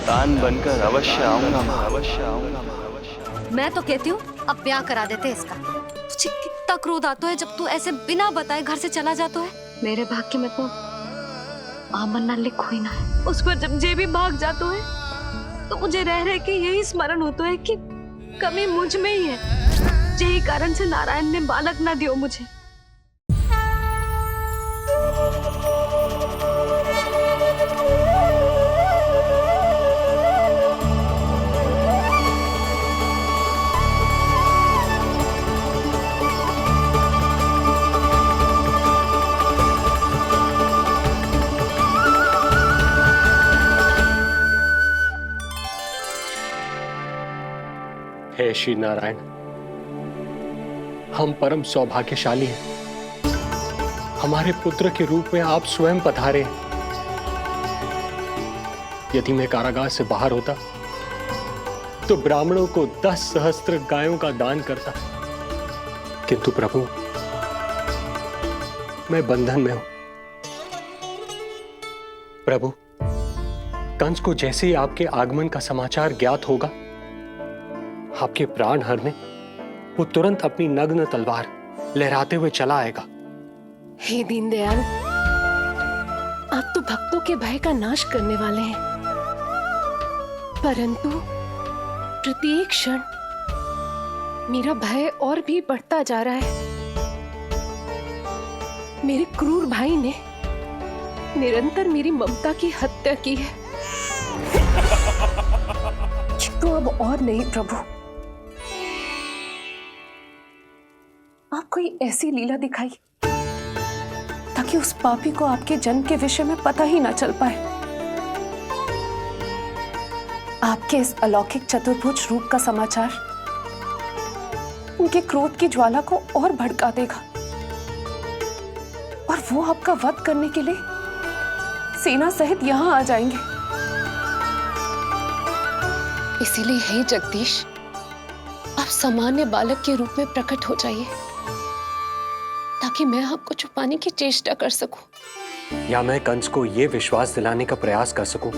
संतान बनकर अवश्य आऊंगा माँ, अवश्य आऊंगा माँ, अवश्य। मैं तो कहती हूँ अब ब्याह करा देते इसका। तुझे कितना क्रोध आता है जब तू ऐसे बिना बताए घर से चला जाता है। मेरे भाग्य में तो आमन्ना लिखो ही ना है। उस पर जब जे भी भाग जाता है तो मुझे रह रह के यही स्मरण होता है कि कमी मुझ में ही है। यही कारण से नारायण ने बालक ना दियो मुझे। हे श्री नारायण, हम परम सौभाग्यशाली हैं। हमारे पुत्र के रूप में आप स्वयं पधारे हैं। यदि मैं कारागार से बाहर होता तो ब्राह्मणों को 10 सहस्त्र गायों का दान करता, किंतु प्रभु मैं बंधन में हूं। प्रभु, कंस को जैसे ही आपके आगमन का समाचार ज्ञात होगा, आपके प्राण हरने वो तुरंत अपनी नग्न तलवार लहराते हुए चला आएगा। हे दीनदयाल, आप तो भक्तों के भय का नाश करने वाले हैं, परंतु प्रत्येक क्षण मेरा भय और भी बढ़ता जा रहा है। मेरे क्रूर भाई ने निरंतर मेरी ममता की हत्या की है। तो अब और नहीं प्रभु, आप कोई ऐसी लीला दिखाई ताकि उस पापी को आपके जन्म के विषय में पता ही ना चल पाए। आपके इस अलौकिक चतुर्भुज रूप का समाचार उनके क्रोध की ज्वाला को और भड़का देगा और वो आपका वध करने के लिए सेना सहित यहां आ जाएंगे। इसीलिए हे जगदीश, आप सामान्य बालक के रूप में प्रकट हो जाइए ताकि मैं आपको छुपाने की चेष्टा कर सकूं। या मैं कंस को यह विश्वास दिलाने का प्रयास कर सकूं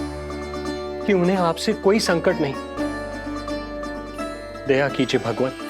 कि उन्हें आपसे कोई संकट नहीं। दया कीजिए भगवान।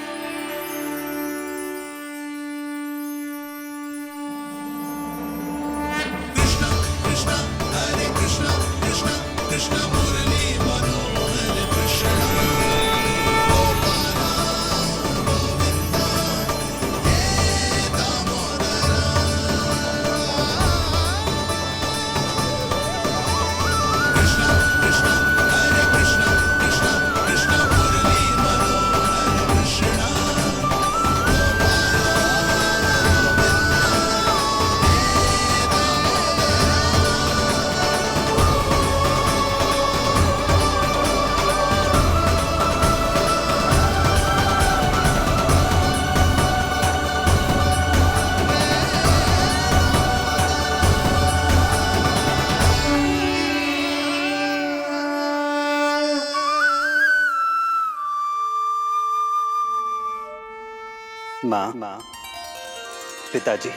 माँ, पिताजी,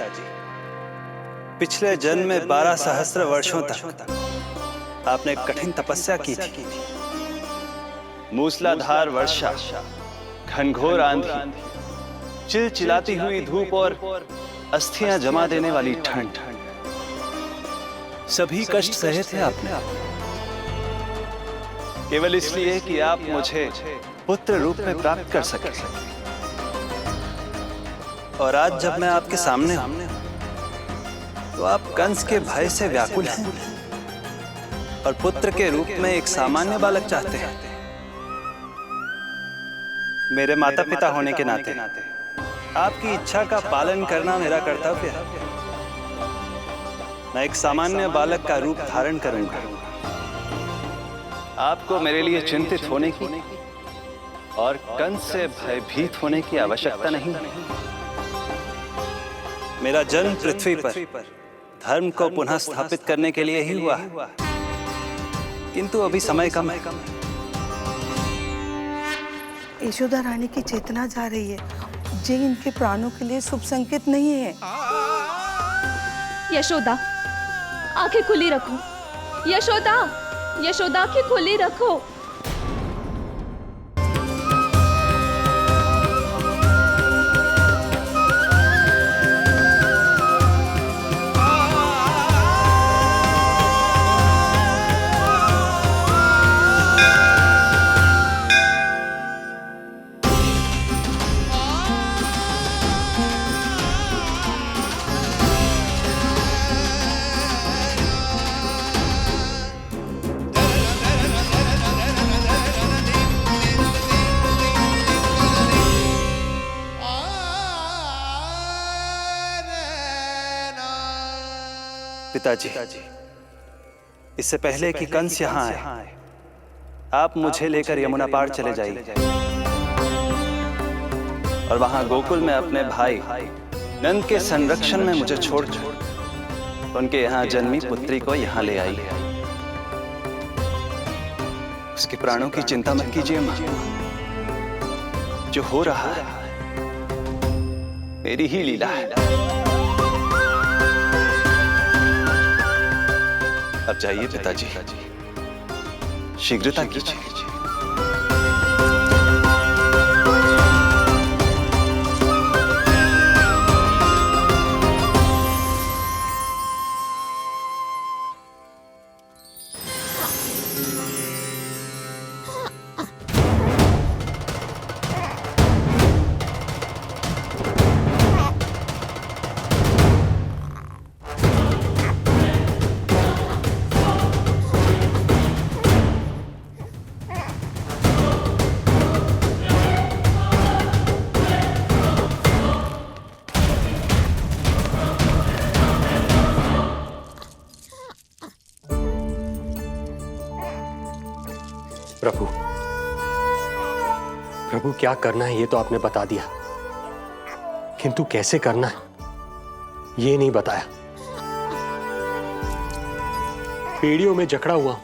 पिछले जन्म में 12 सहस्त्र वर्षों तक आपने कठिन तपस्या की थी। मूसलाधार वर्षा, घनघोर आंधी, चिलचिलाती हुई धूप और अस्थियां जमा देने वाली ठंड, सभी कष्ट सहे थे आपने, केवल इसलिए कि आप मुझे पुत्र रूप में प्राप्त कर सके। और आज जब मैं आपके सामने हूं तो आप कंस के भय से व्याकुल हैं और पुत्र के रूप में एक सामान्य बालक चाहते हैं। मेरे माता पिता होने के नाते आपकी इच्छा का पालन करना मेरा कर्तव्य है। मैं एक सामान्य बालक का रूप धारण करूंगा। आपको मेरे लिए चिंतित होने की और कंस से भयभीत होने की आवश्यकता नहीं। मेरा जन्म पृथ्वी पर धर्म को पुनः स्थापित करने के लिए ही हुआ है, किंतु अभी समय कम है। यशोदा रानी की चेतना जा रही है, जे इनके प्राणों के लिए शुभ संकेत नहीं है। यशोदा, आंखें खुली रखो। यशोदा, यशोदा की खुली रखो। पिताजी, इससे पहले कि कंस यहाँ आए, आप मुझे लेकर यमुना पार चले जाइए और वहां गोकुल में अपने भाई नंद के संरक्षण में मुझे छोड़कर उनके यहाँ जन्मी पुत्री को यहाँ ले आई। उसके प्राणों की चिंता मत कीजिए मां, जो हो रहा है मेरी ही लीला है। अब जाइए पिताजी, शीघ्रता कीजिए। प्रभु, प्रभु क्या करना है ये तो आपने बता दिया, किंतु कैसे करना है ये नहीं बताया। पीढ़ियों में जकड़ा हुआ हूं,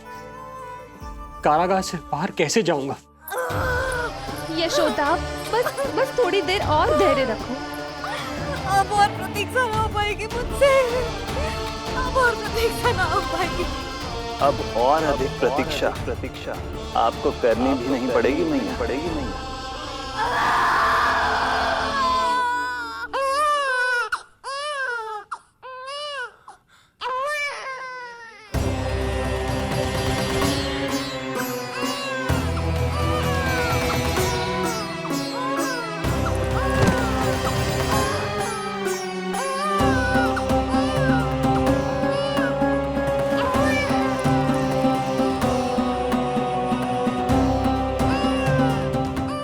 कारागार से बाहर कैसे जाऊंगा? यशोदा, बस थोड़ी देर और धैर्य रखो। अब और प्रतीक्षा ना हो पाएगी मुझसे, अब और प्रतीक्षा ना हो पाएगी। अब और अधिक प्रतीक्षा आपको करनी भी नहीं पड़ेगी मैया।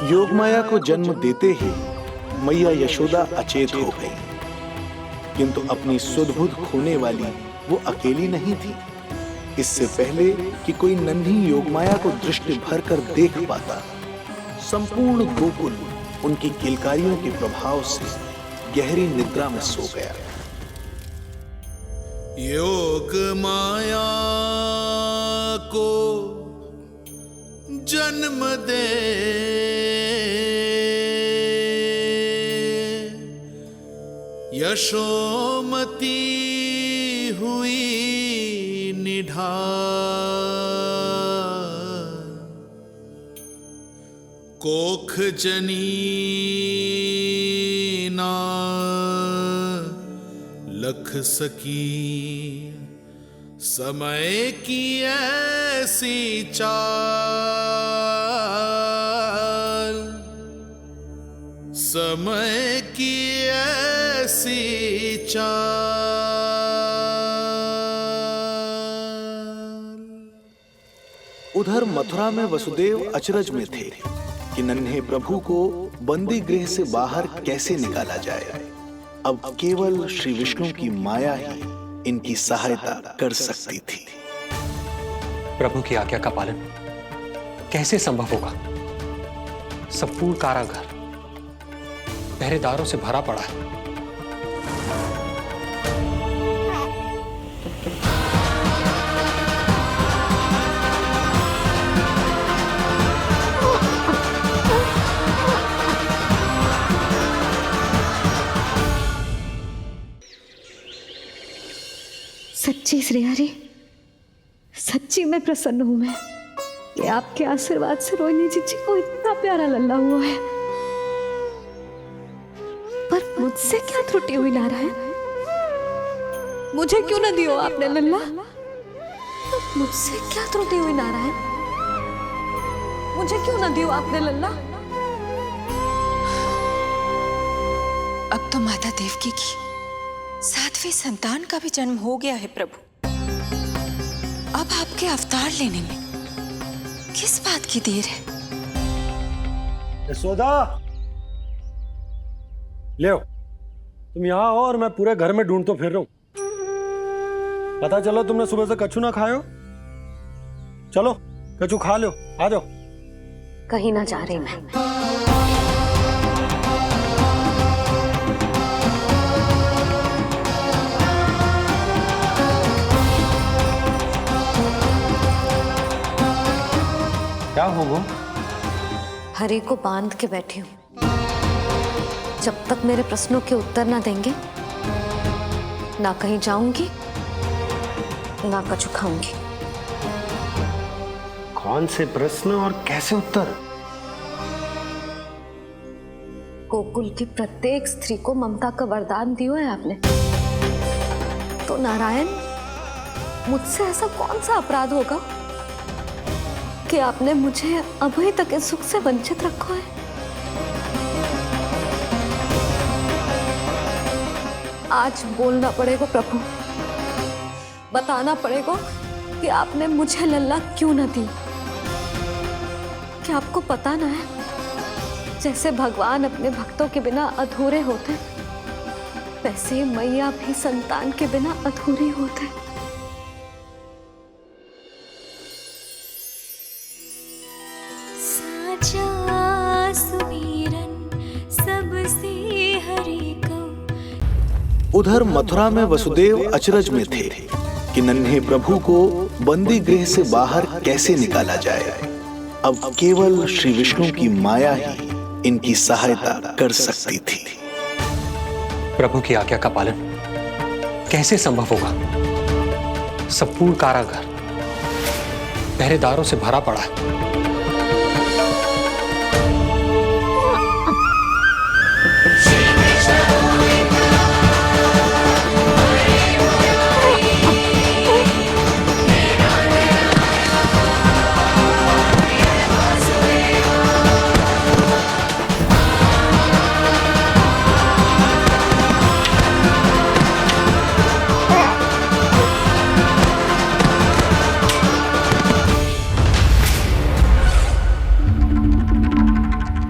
योगमाया को जन्म देते ही मैया यशोदा अचेत हो गई, किंतु अपनी सुध-बुध खोने वाली वो अकेली नहीं थी। इससे पहले कि कोई नन्ही योगमाया को दृष्टि भर कर देख पाता, संपूर्ण गोकुल उनकी किलकारियों के प्रभाव से गहरी निद्रा में सो गया। योग माया को जन्म दे यशोमती हुई निढाल, कोख जनी ना लख सकी, समय की ऐसी चाल, समय की ऐसी चाल। उधर मथुरा में वसुदेव अचरज में थे कि नन्हे प्रभु को बंदी गृह से बाहर कैसे निकाला जाए। अब केवल श्री विष्णु की माया ही इनकी सहायता कर सकती थी। प्रभु की आज्ञा का पालन कैसे संभव होगा? संपूर्ण कारागार पहरेदारों से भरा पड़ा है। सच्ची श्रेया रे, सच्ची सच्ची में प्रसन्न हूं मैं कि आपके आशीर्वाद से रोहिणी जीजी को इतना प्यारा लल्ला हुआ है। पर मुझसे क्या त्रुटि हुई नारायण? मुझे क्यों न दियो आपने लल्ला? मुझसे क्या त्रुटि हुई नारायण? मुझे क्यों न दियो आपने लल्ला? अब तो माता देवकी की 7वें संतान का भी जन्म हो गया है प्रभु। अब आपके अवतार लेने में किस बात की देर है? यशोदा, ले आओ। तुम यहाँ आओ और मैं पूरे घर में ढूंढतो फिर रहा हूं। पता चला तुमने सुबह से कछु ना खाए हो। चलो कछु खा लो, आ जाओ। कहीं ना जा रही मैं। क्या हो वो? हरि को बांध के बैठी हूं। जब तक मेरे प्रश्नों के उत्तर ना देंगे, ना कहीं जाऊंगी, ना कछु खाऊंगी। कौन से प्रश्न और कैसे उत्तर? गोकुल की प्रत्येक स्त्री को ममता का वरदान दिया है आपने, तो नारायण मुझसे ऐसा कौन सा अपराध होगा कि आपने मुझे अभी तक इस सुख से वंचित रखा है? आज बोलना पड़ेगा प्रभु, बताना पड़ेगा कि आपने मुझे लल्ला क्यों न दी। क्या आपको पता ना है, जैसे भगवान अपने भक्तों के बिना अधूरे होते, वैसे ही मैया भी संतान के बिना अधूरी होते। साचा सुमिरन सबसे हरि को। उधर मथुरा में वसुदेव अचरज में थे कि नन्हे प्रभु को बंदी गृह से बाहर कैसे निकाला जाए। अब केवल श्री विष्णु की माया ही इनकी सहायता कर सकती थी। प्रभु की आज्ञा का पालन कैसे संभव होगा? संपूर्ण कारागार पहरेदारों से भरा पड़ा है।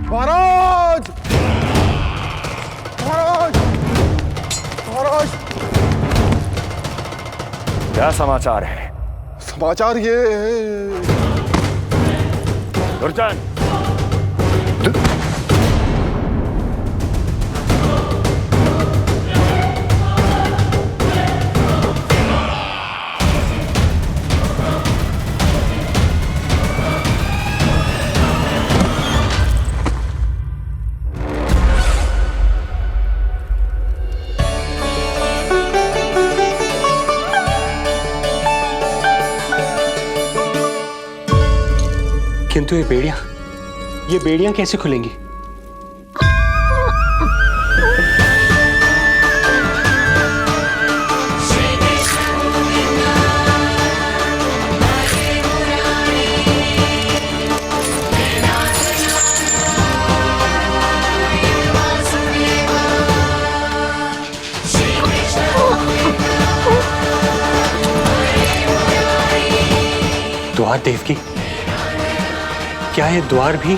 महाराज! महाराज! महाराज! क्या समाचार है? समाचार ये दुर्जन, किंतु ये बेड़ियां कैसे खुलेंगी? द्वार देवकी, क्या ये द्वार भी?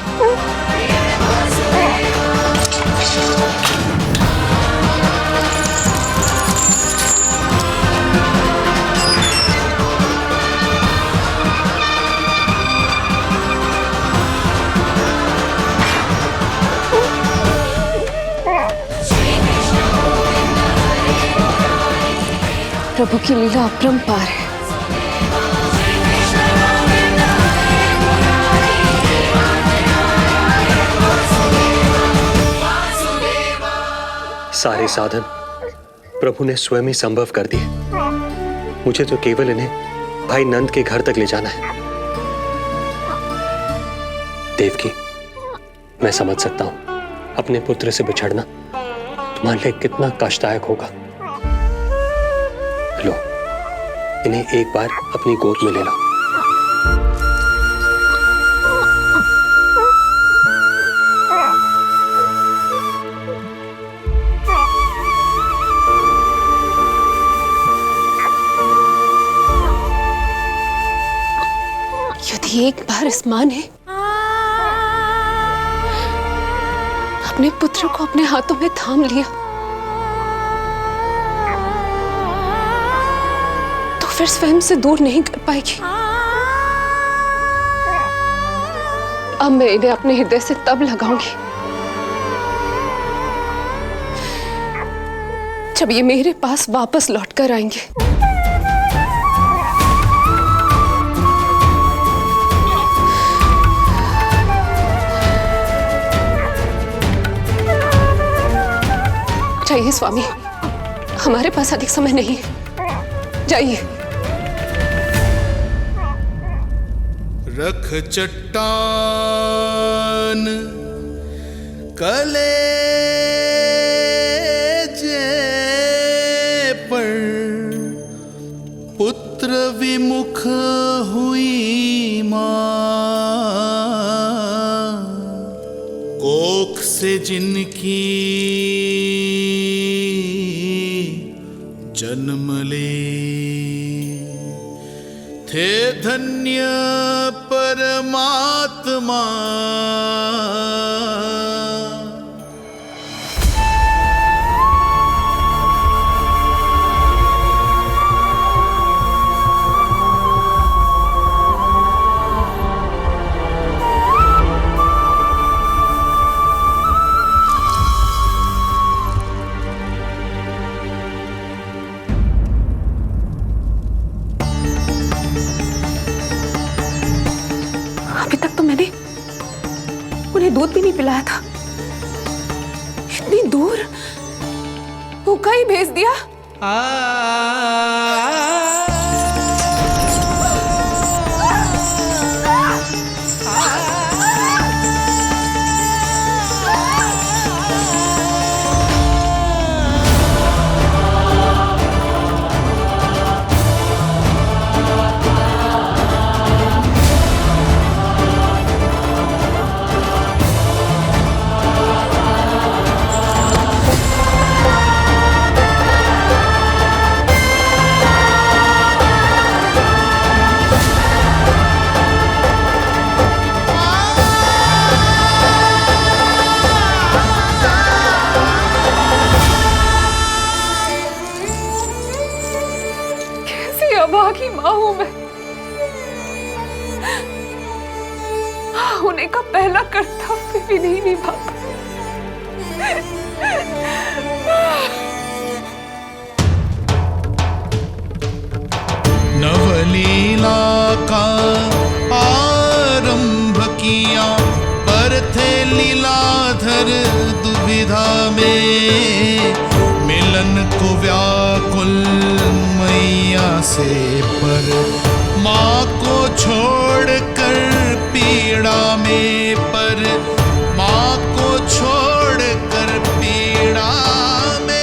प्रभु की लीला अपरंपार है। सारे साधन प्रभु ने स्वयं ही संभव कर दिए। मुझे तो केवल इन्हें भाई नंद के घर तक ले जाना है। देवकी, मैं समझ सकता हूं अपने पुत्र से बिछड़ना तुम्हारे लिए कितना कष्टदायक होगा। लो, इन्हें एक बार अपनी गोद में ले लो। यदि एक बार इस मां ने अपने पुत्र को अपने हाथों में थाम लिया तो फिर स्वयं से दूर नहीं कर पाएगी। अब मैं इन्हें अपने हृदय से तब लगाऊंगी जब ये मेरे पास वापस लौटकर आएंगे। जाइए स्वामी, हमारे पास अधिक समय नहीं है, जाइए। रख चट्टान कलेजे पर, पुत्र विमुख हुई मां, कोख से जिनकी जन्म ले, थे धन्य परमात्मा। उन्हें दूध भी नहीं पिलाया था, इतनी दूर भूखा ही भेज दिया। अभागी मां हूं मैं। होने का पहला कर्तव्य भी नहीं निभा पाई। नवलीला का आरंभ किया, पर थे लीलाधर दुविधा में, मिलन को व्याकुल मैया से, पर माँ को छोड़कर पीड़ा में, पर माँ को छोड़कर पीड़ा में।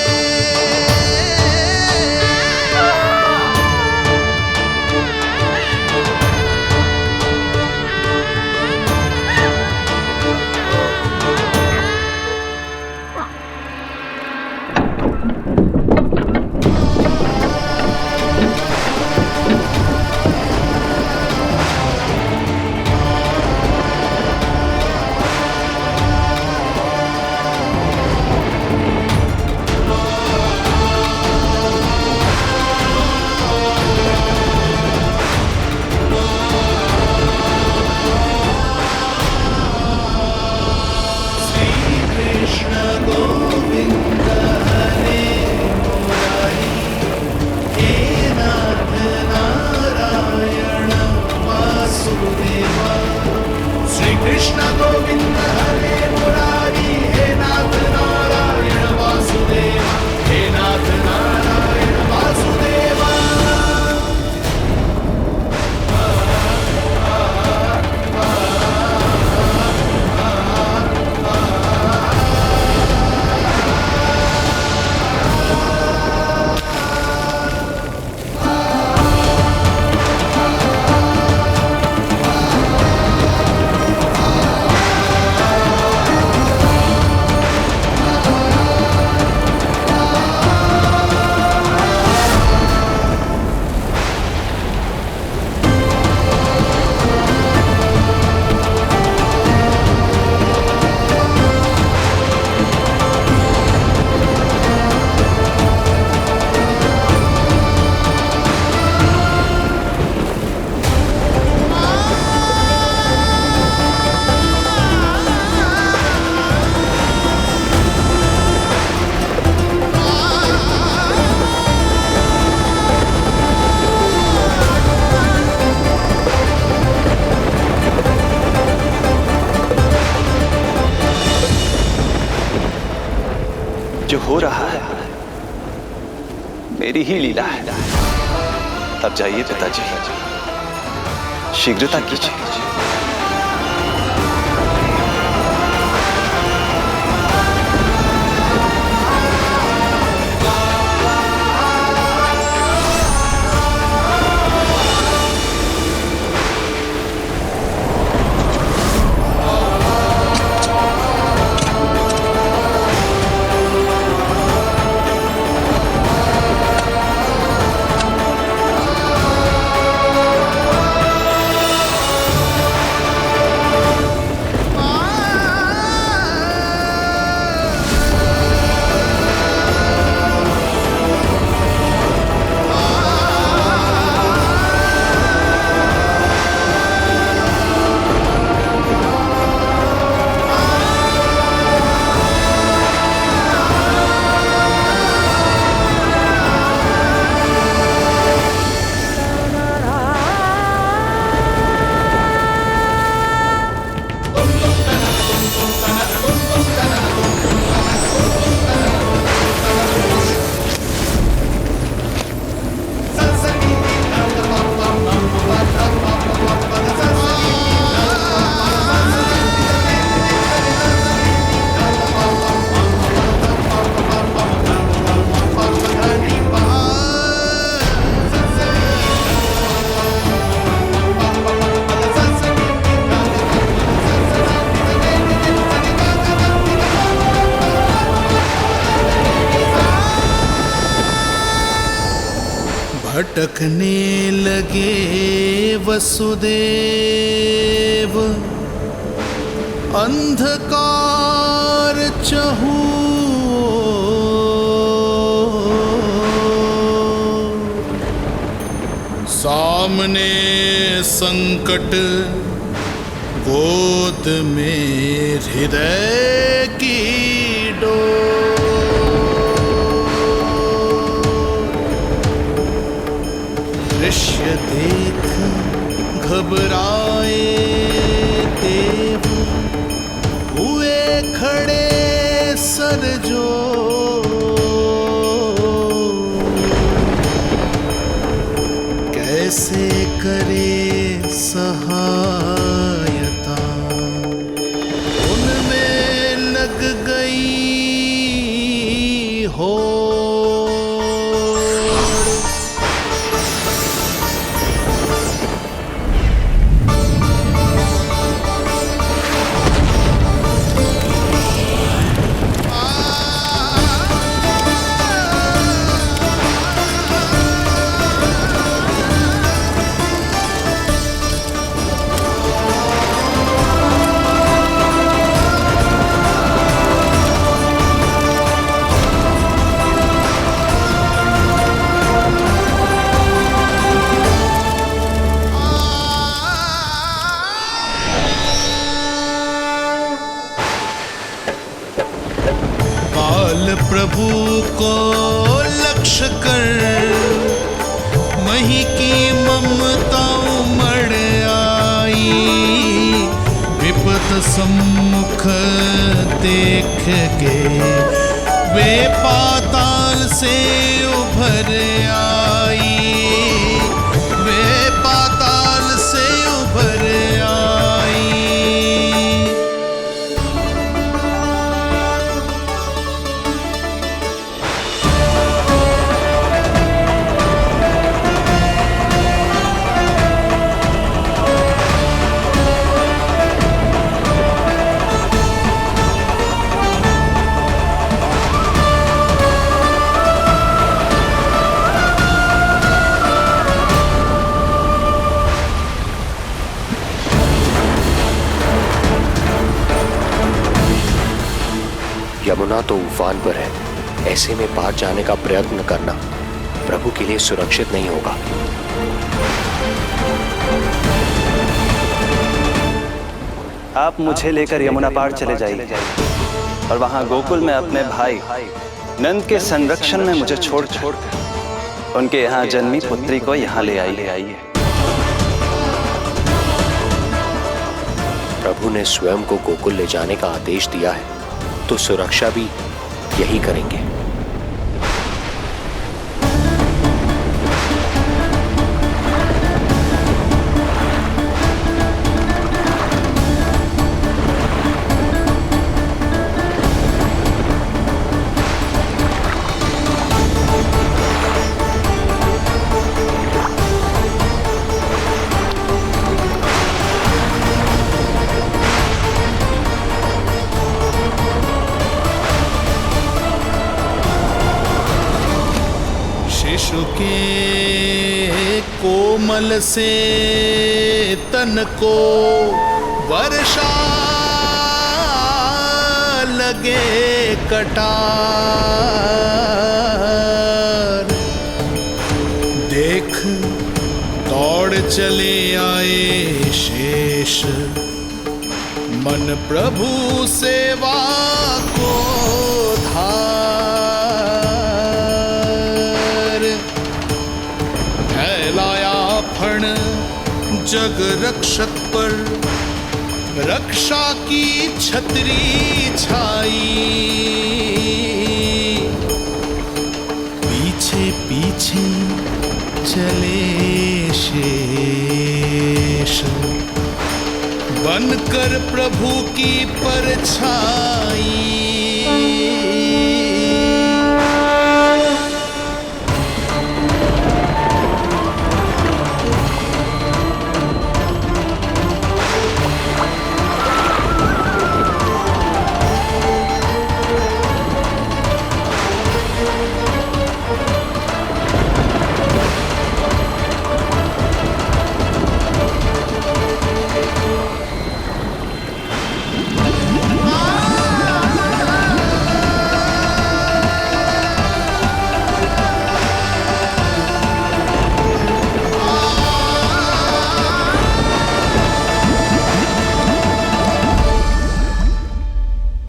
जो हो रहा है मेरी ही लीला है। अब जाइए पिताजी, शीघ्रता कीजिए। भटकने लगे वसुदेव, अंधकार चहूओर। सामने संकट, गोद में हृदय की डोर। दृश्य देख घबराए देव, हुए खड़े सर जोड़। कैसे करे सहायता, उनमें लग गई हो। प्रभु को लक्ष्य कर मही की ममता उमड़ आई। विपद सम्मुख देख के वे पाताल से उभर आई। वे पाताल से उभर आई। यमुना तो उफान पर है, ऐसे में पार जाने का प्रयत्न करना प्रभु के लिए सुरक्षित नहीं होगा। आप मुझे लेकर यमुना पार चले जाइए और वहां गोकुल में अपने भाई नंद के संरक्षण में मुझे छोड़ उनके यहाँ जन्मी पुत्री को यहाँ ले आइए। प्रभु ने स्वयं को गोकुल ले जाने का आदेश दिया है, तो सुरक्षा भी यही करेंगे। शिशु के कोमल से तन को वर्षा लगे कटार, देख दौड़ चले आए शेष, मन प्रभु सेवा को धार, फैलाया फण जग रक्षक पर, रक्षा की छतरी छाई, पीछे पीछे चले शेष, बनकर प्रभु की परछाई।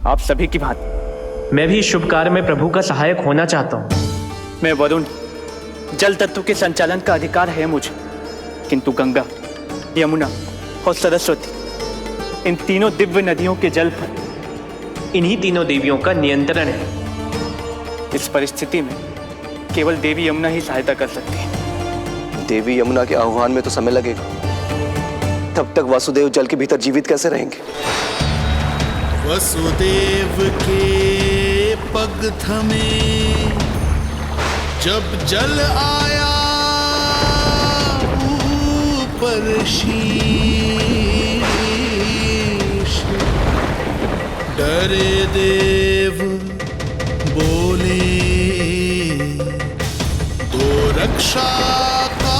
आप सभी की भांति मैं भी इस शुभ कार्य में प्रभु का सहायक होना चाहता हूँ। मैं वरुण, जल तत्व के संचालन का अधिकार है मुझे, किंतु गंगा, यमुना और सरस्वती, इन तीनों दिव्य नदियों के जल पर इन्हीं तीनों देवियों का नियंत्रण है। इस परिस्थिति में केवल देवी यमुना ही सहायता कर सकती है। देवी यमुना के आह्वान में तो समय लगेगा, तब तक वासुदेव जल के भीतर जीवित कैसे रहेंगे? वसुदेव के पग थमे जब जल आया ऊपर शीश, डरे देव बोले तो रक्षा का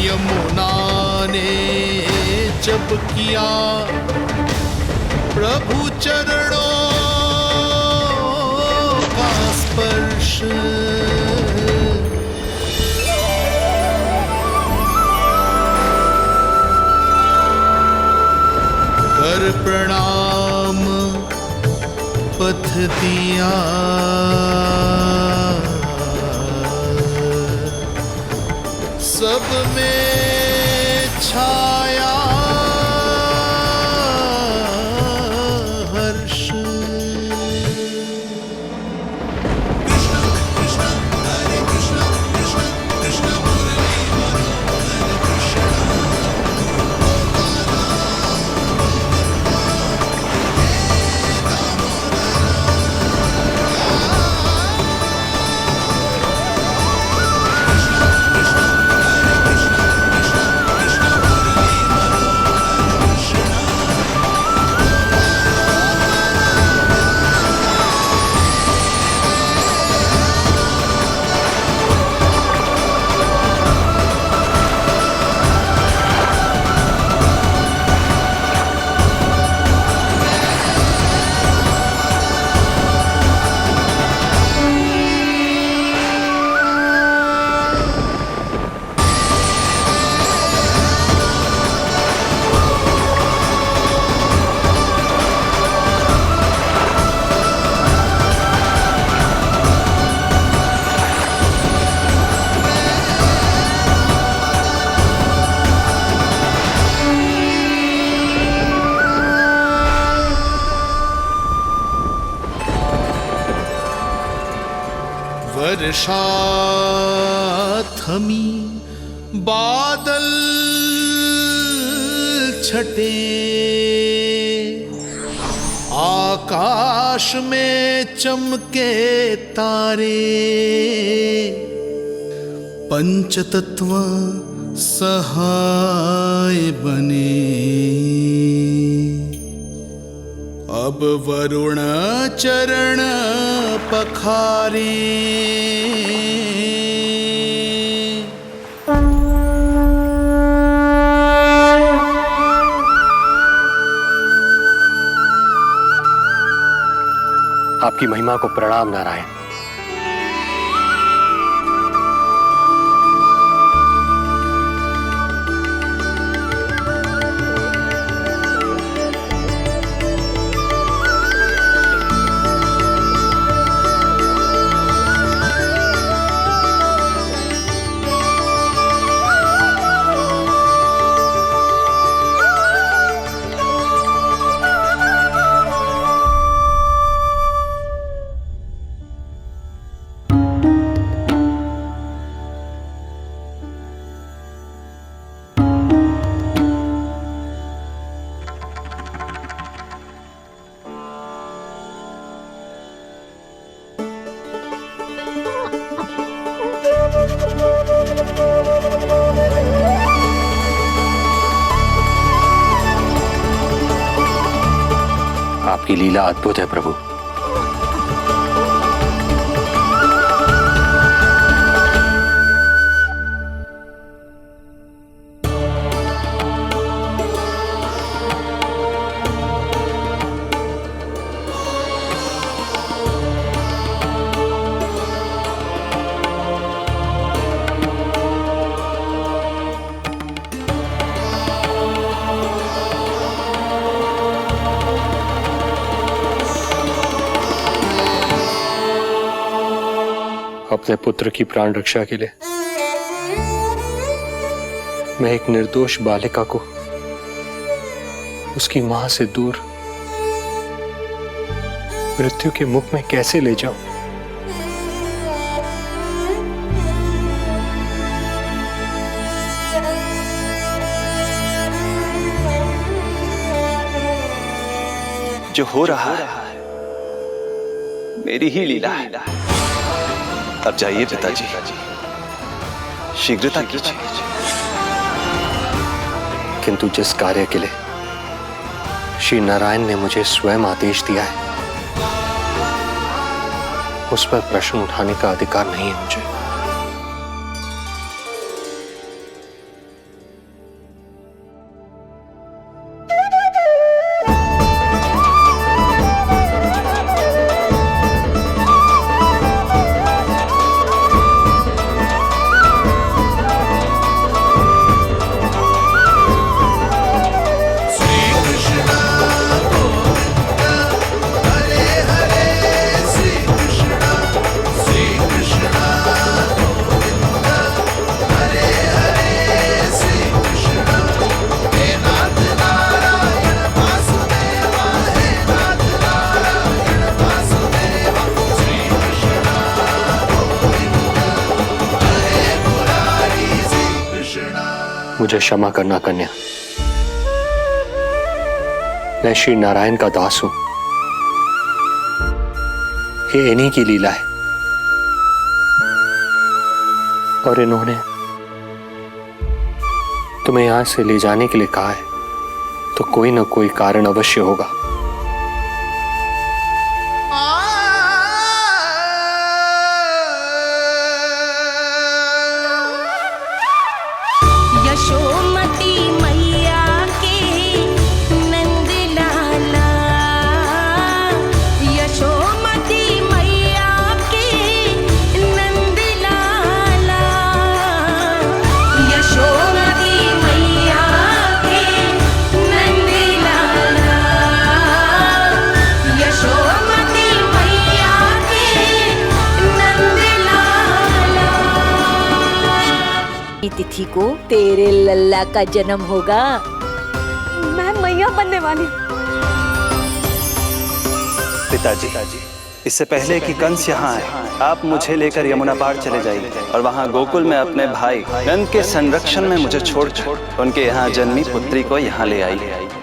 यमुना ने जब किया प्रभु चरणों का स्पर्श, कर प्रणाम पथ दिया, सब में छाया हर्ष। वर्षा थमी बादल छटे, आकाश में चमके तारे, पंचतत्व सहाय बने। अब वरुण चरण पखारे, आपकी महिमा को प्रणाम नारायण। आपकी लीला अद्भुत है प्रभु। अपने पुत्र की प्राण रक्षा के लिए मैं एक निर्दोष बालिका को उसकी मां से दूर मृत्यु के मुख में कैसे ले जाऊं? जो हो रहा है मेरी ही लीला है। अब जाइए पिताजी, शीघ्रता कीजिए। किंतु जिस कार्य के लिए श्री नारायण ने मुझे स्वयं आदेश दिया है, उस पर प्रश्न उठाने का अधिकार नहीं है मुझे। मुझे क्षमा करना कन्या, मैं श्री नारायण का दास हूं। ये इन्हीं की लीला है और इन्होंने तुम्हें यहां से ले जाने के लिए कहा है, तो कोई ना कोई कारण अवश्य होगा। यशोमती मैया के नंद लाला, यशोमती मैया के नंद लाला, यशोमती मैया के नंद लाला, यशोमती मैया के नंद लाला। तिथि को तेरे लल्ला का जन्म होगा। मैं मैया बनने वाली हूँ। पिताजी, इससे पहले कि कंस यहाँ आए, आप मुझे लेकर यमुना पार चले जाइए और वहाँ गोकुल में अपने भाई नंद के संरक्षण में मुझे छोड़कर उनके यहाँ जन्मी पुत्री को यहाँ ले आइए।